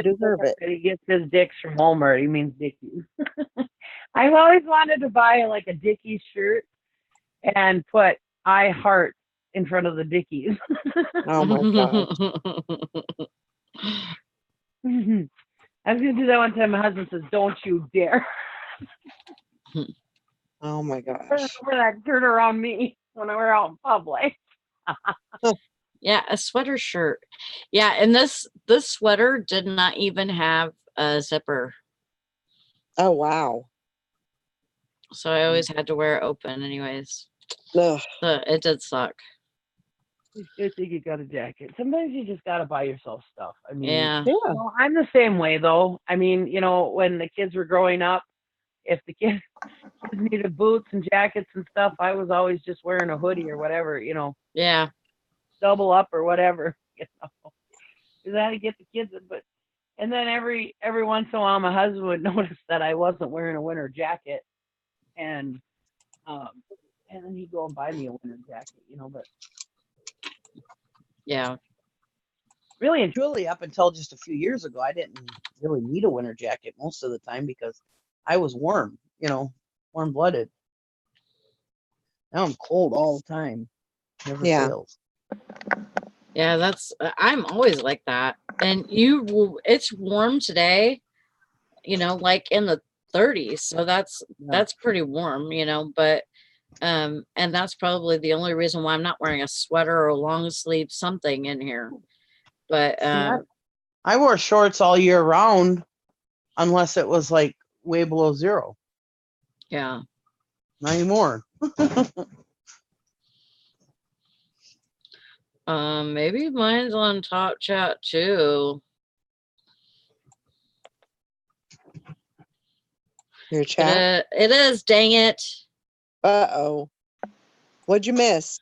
deserve it. He gets his dicks from Walmart. He means Dickies. I've always wanted to buy like a Dickies shirt and put I heart in front of the Dickies. Oh my gosh. I was gonna do that one time. My husband says, "Don't you dare." Oh my gosh. Wear that shirt around me when we're out in public. Yeah, a sweater shirt. Yeah, and this sweater did not even have a zipper, Oh wow. so I always had to wear it open, anyways. Ugh. So it did suck. It's good that you got a jacket. Sometimes you just gotta buy yourself stuff. I mean, Yeah. Yeah. you know, I'm the same way though. I mean, you know, when the kids were growing up, if the kids needed boots and jackets and stuff, I was always just wearing a hoodie or whatever, you know, Yeah. double up or whatever, you know, because I had to get the kids. But and then every once in a while, my husband would notice that I wasn't wearing a winter jacket, and then he'd go and buy me a winter jacket, you know. But Yeah. Really and truly, up until just a few years ago, I didn't really need a winter jacket most of the time because I was warm, you know, warm blooded. Now I'm cold all the time. Never Yeah. fails. Yeah, that's I'm always like that. And it's warm today, you know, like in the 30s. So that's pretty warm, you know, but and that's probably the only reason why I'm not wearing a sweater or a long sleeve something in here. But I wore shorts all year round unless it was like way below zero. yeah. Not anymore. Maybe mine's on Top Chat too. Your chat? It is, dang it. Uh-oh. What'd you miss?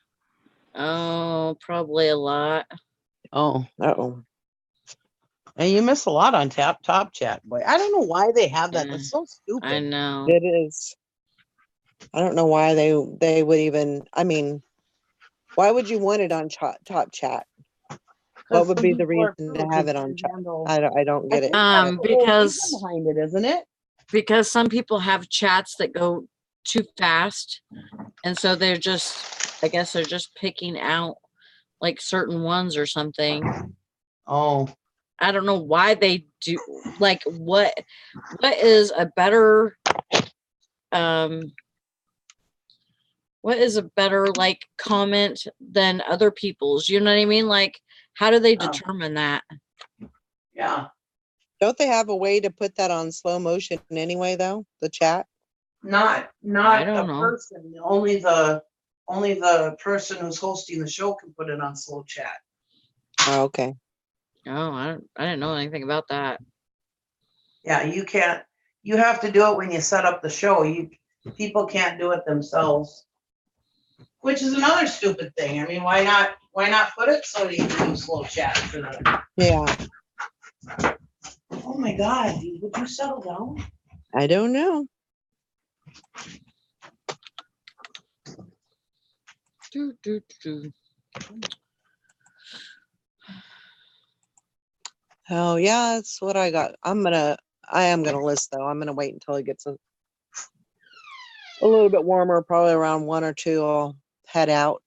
Oh, probably a lot. Oh. Uh-oh. And you miss a lot on Top Chat, boy. I don't know why they have that. Yeah. That's so stupid. I know. It is. I don't know why they would even, I mean, why would you want it on Top Chat? What would be the reason to have it on chat? I don't get it. Because behind it, isn't it? Because some people have chats that go too fast, and so they're just, I guess they're just picking out like certain ones or something. Oh. I don't know why they do, like what is a better like comment than other people's, you know what I mean? Like, how do they determine that? Yeah. Don't they have a way to put that on slow motion anyway, though? The chat? Not I don't a know. person. Only the person who's hosting the show can put it on slow chat. Oh, okay. Oh, I didn't know anything about that. Yeah, you can't. You have to do it when you set up the show. People can't do it themselves, which is another stupid thing. I mean, why not put it so you can do slow chat for them? Yeah. Oh my God, dude, would you settle down? I don't know. Oh yeah, that's what I got. I am gonna list though. I'm gonna wait until it gets a little bit warmer, probably around 1 or 2. I'll head out.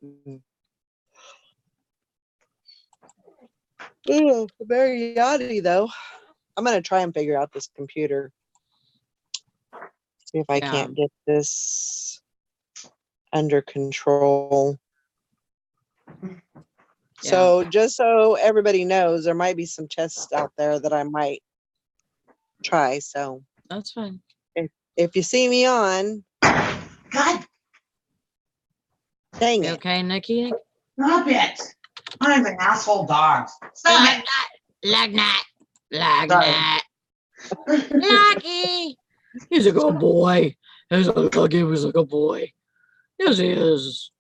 Ooh, very yachty though. I'm gonna try and figure out this computer. See if I can't get this under control. So just so everybody knows, there might be some tests out there that I might try. So that's fine. If you see me on, God dang it. Okay, Nikki? Stop it. I'm an asshole dog. Stop it. Lagnet. Lucky. He's a good boy. He's a good boy. Yes, he is.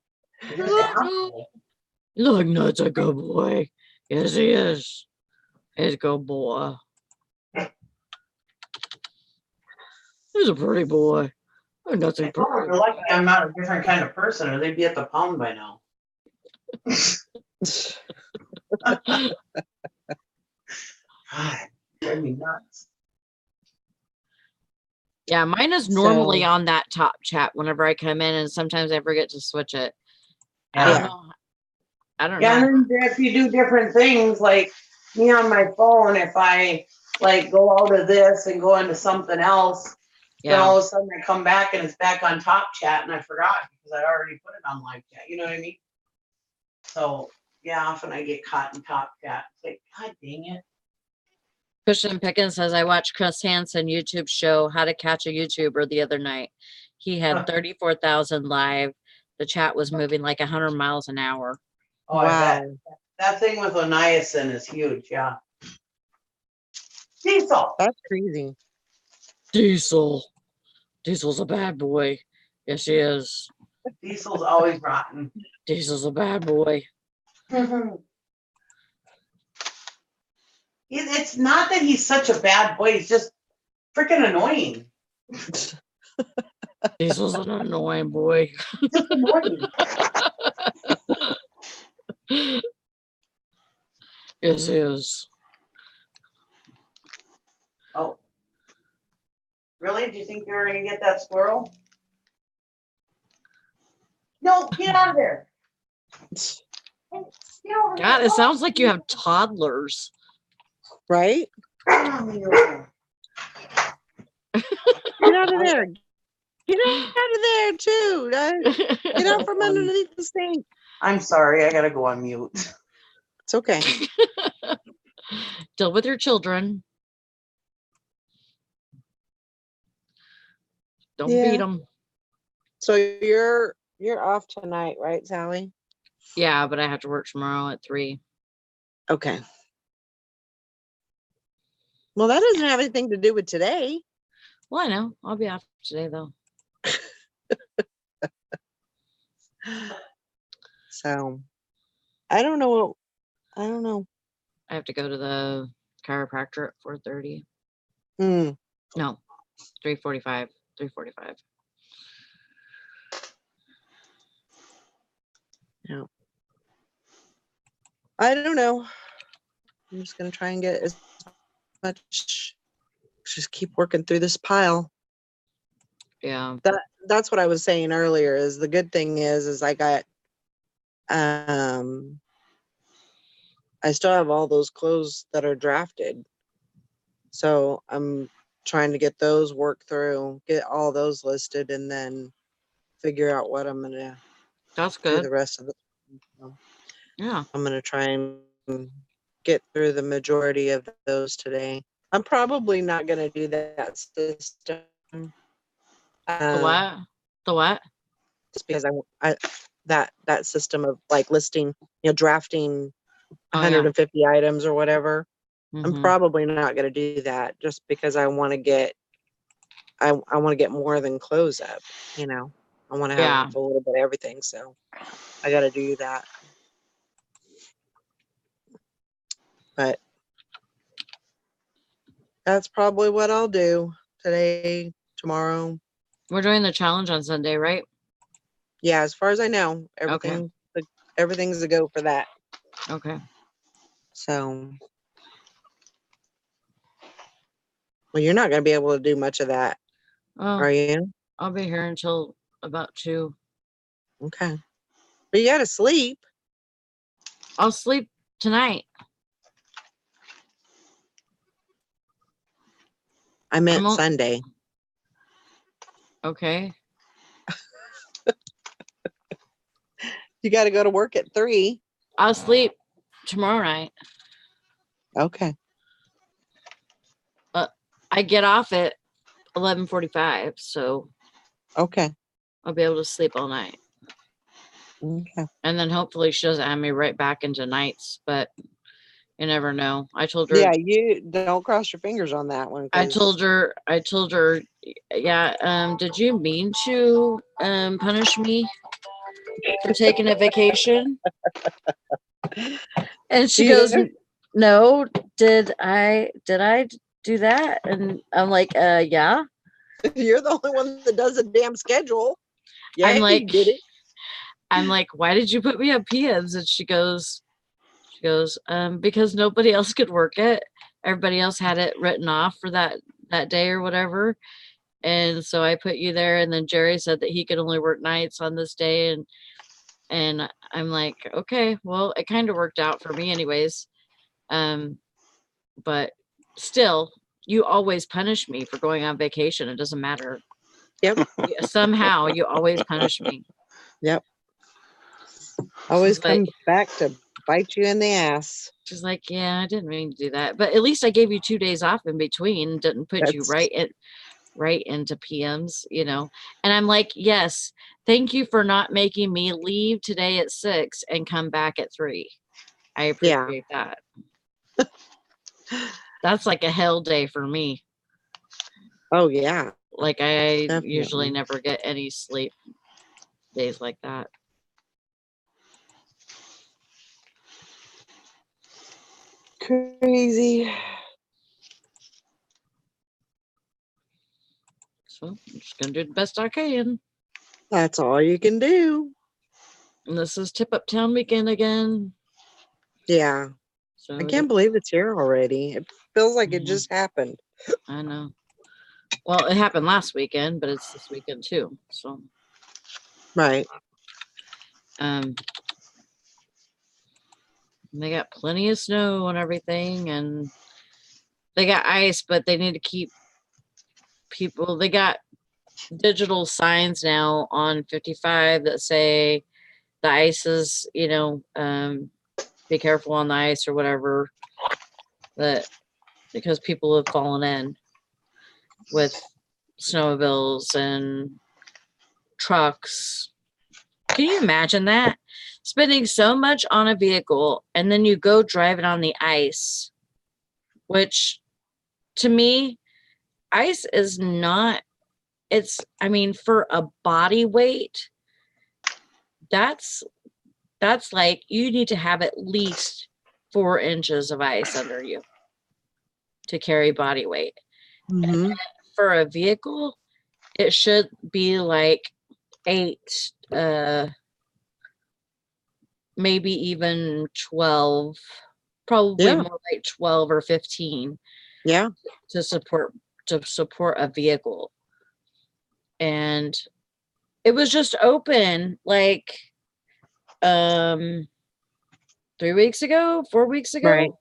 Lagnet's a good boy. Yes, he is. He's a good boy. He's a pretty boy. Oh, nothing I told them perfect. they're lucky I'm not a different kind of person, or they'd be at the pound by now. God, drive me nuts. Yeah, mine is normally on that top chat whenever I come in, and sometimes I forget to switch it. I don't Yeah. know. I don't Yeah, know. and then if you do different things, like me on my phone, if I like go out of this and go into something else, then Yeah. all of a sudden I come back and it's back on top chat and I forgot because I already put it on live chat. You know what I mean? So yeah, often I get caught in top chat. It's like, God dang it. Christian Pickens says, I watched Chris Hansen YouTube show How to Catch a YouTuber the other night. He had 34,000 live. The chat was moving like 100 miles an hour. Oh, I bet. That thing with Oniasin is huge, yeah. Diesel. That's crazy. Diesel's a bad boy. Yes, he is. Diesel's always rotten. Diesel's a bad boy. It's not that he's such a bad boy. He's just freaking annoying. Diesel's an annoying boy. Just annoying. Yes, he is. Oh. Really? Do you think you were going to get that squirrel? No, get out of there. God, it sounds like you have toddlers. Right? Get out of there. Get out of there too. Get out from underneath the sink. I'm sorry. I got to go on mute. It's okay. Deal with your children. Don't beat them. So you're off tonight, right, Sally? Yeah, but I have to work tomorrow at 3. Okay. Well, that doesn't have anything to do with today. Well, I know. I'll be off today, though. So, I don't know. I don't know. I have to go to the chiropractor at 4:30. Mm. No, 3:45. 3:45. Yeah. I don't know. I'm just gonna try and get as much. Just keep working through this pile. Yeah. That's what I was saying earlier. Is the good thing is I got I still have all those clothes that are drafted. So I'm trying to get those worked through, get all those listed, and then figure out what I'm gonna That's do good. the rest of the. Yeah. I'm gonna try and get through the majority of those today. I'm probably not gonna do that system. The what? The what? Just because I that system of like listing, drafting 150 items or whatever. I'm probably not going to do that just because I want to get I want to get more than clothes up, I want to have a little bit of everything, so I got to do that. But that's probably what I'll do today, tomorrow. We're doing the challenge on Sunday, right? Yeah, as far as I know, everything's a go for that. Okay. So, well, you're not going to be able to do much of that, are you? I'll be here until about 2. Okay. But you got to sleep. I'll sleep tonight. I meant Sunday. Okay. You got to go to work at 3. I'll sleep tomorrow night. Okay. I get off at 11:45, so okay. I'll be able to sleep all night. Okay. And then hopefully she doesn't have me right back into nights, but you never know. I told her. Yeah, you don't cross your fingers on that one. I told her, yeah, did you mean to punish me for taking a vacation? And she goes, no, did I do that? And I'm like, yeah. You're the only one that does a damn schedule. Yeah, I'm you like, did it. I'm like, why did you put me on PMs? And she goes, because nobody else could work it. Everybody else had it written off for that day or whatever. And so I put you there. And then Jerry said that he could only work nights on this day. And I'm like, okay, well, it kind of worked out for me anyways. But still, you always punish me for going on vacation. It doesn't matter. Yep. Somehow you always punish me. Yep. Always She's like, comes back to bite you in the ass. she's like, yeah, I didn't mean to do that. But at least I gave you 2 days off in between, didn't put you That's right into PMs, And I'm like, yes, thank you for not making me leave today at 6 and come back at 3. I appreciate that. That's like a hell day for me. Oh yeah. Like I Definitely. usually never get any sleep days like that. Crazy. So I'm just gonna do the best I can. That's all you can do. And this is Tip Up Town weekend again. Yeah. So I can't believe it's here already. It feels like it Mhm. just happened. I know. Well, it happened last weekend, but it's this weekend too. So Right. they got plenty of snow and everything, and they got ice, but they need to keep people. They got digital signs now on 55 that say the ice is, be careful on the ice or whatever. That because people have fallen in with snowmobiles and trucks. Can you imagine that? Spending so much on a vehicle and then you go drive it on the ice, which to me, ice is not, for a body weight, that's like you need to have at least 4 inches of ice under you to carry body weight. Mm-hmm. For a vehicle, it should be like 8, maybe even 12, probably more like 12 or 15. Yeah. To support a vehicle. And it was just open like 3 weeks ago, 4 weeks ago. Right.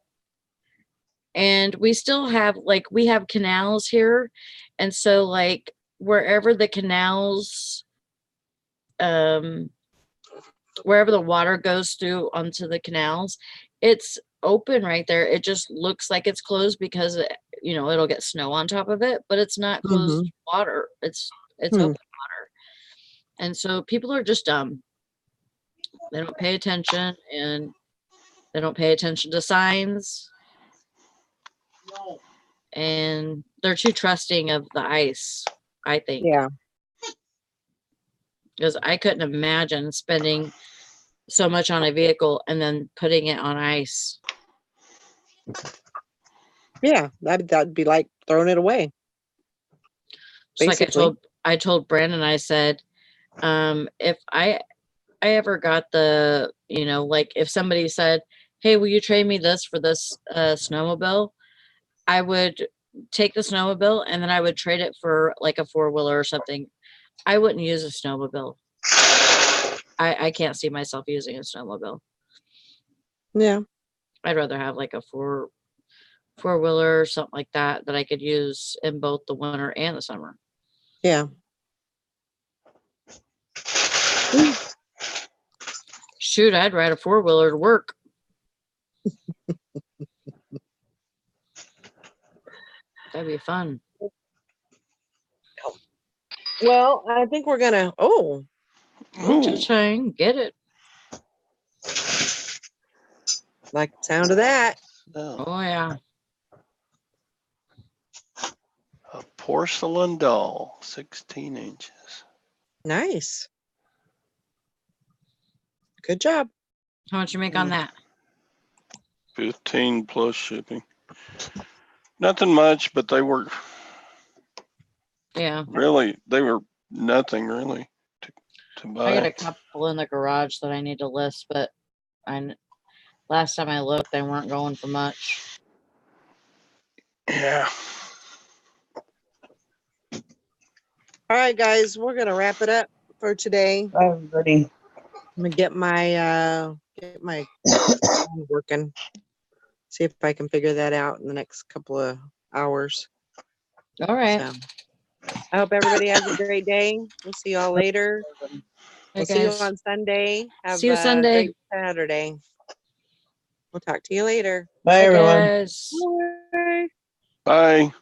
And we still have we have canals here. And so like wherever the canals, wherever the water goes through onto the canals, it's open right there. It just looks like it's closed because it'll get snow on top of it, but it's not closed water. It's open water. And so people are just dumb. They don't pay attention, and they don't pay attention to signs. And they're too trusting of the ice, I think. Yeah. Because I couldn't imagine spending so much on a vehicle and then putting it on ice. Yeah, that'd be like throwing it away. Just like I told Brandon, I said, if I ever got the, if somebody said, hey, will you trade me this for this snowmobile? I would take the snowmobile and then I would trade it for like a 4-wheeler or something. I wouldn't use a snowmobile. I can't see myself using a snowmobile. Yeah. I'd rather have like a 4-wheeler or something like that I could use in both the winter and the summer. Yeah. Shoot, I'd ride a 4-wheeler to work. That'd be fun. Well, I think we're gonna. Cha-ching, get it. Like the sound of that. Oh yeah. A porcelain doll, 16 inches. Nice. Good job. How much you make on that? 15 plus shipping. Nothing much, but they work. Yeah. Really, they were nothing really to I got a buy. couple in the garage that I need to list, but last time I looked, they weren't going for much. Yeah. All right, guys, we're gonna wrap it up for today. Bye, everybody. I'm gonna get my phone working. See if I can figure that out in the next couple of hours. All right. So I hope everybody has a great day. We'll see y'all later. Hey, We'll see you guys. on Sunday. Have See you a Sunday. great Saturday. We'll talk to you later. Bye, Bye, everyone. guys. Bye. Bye.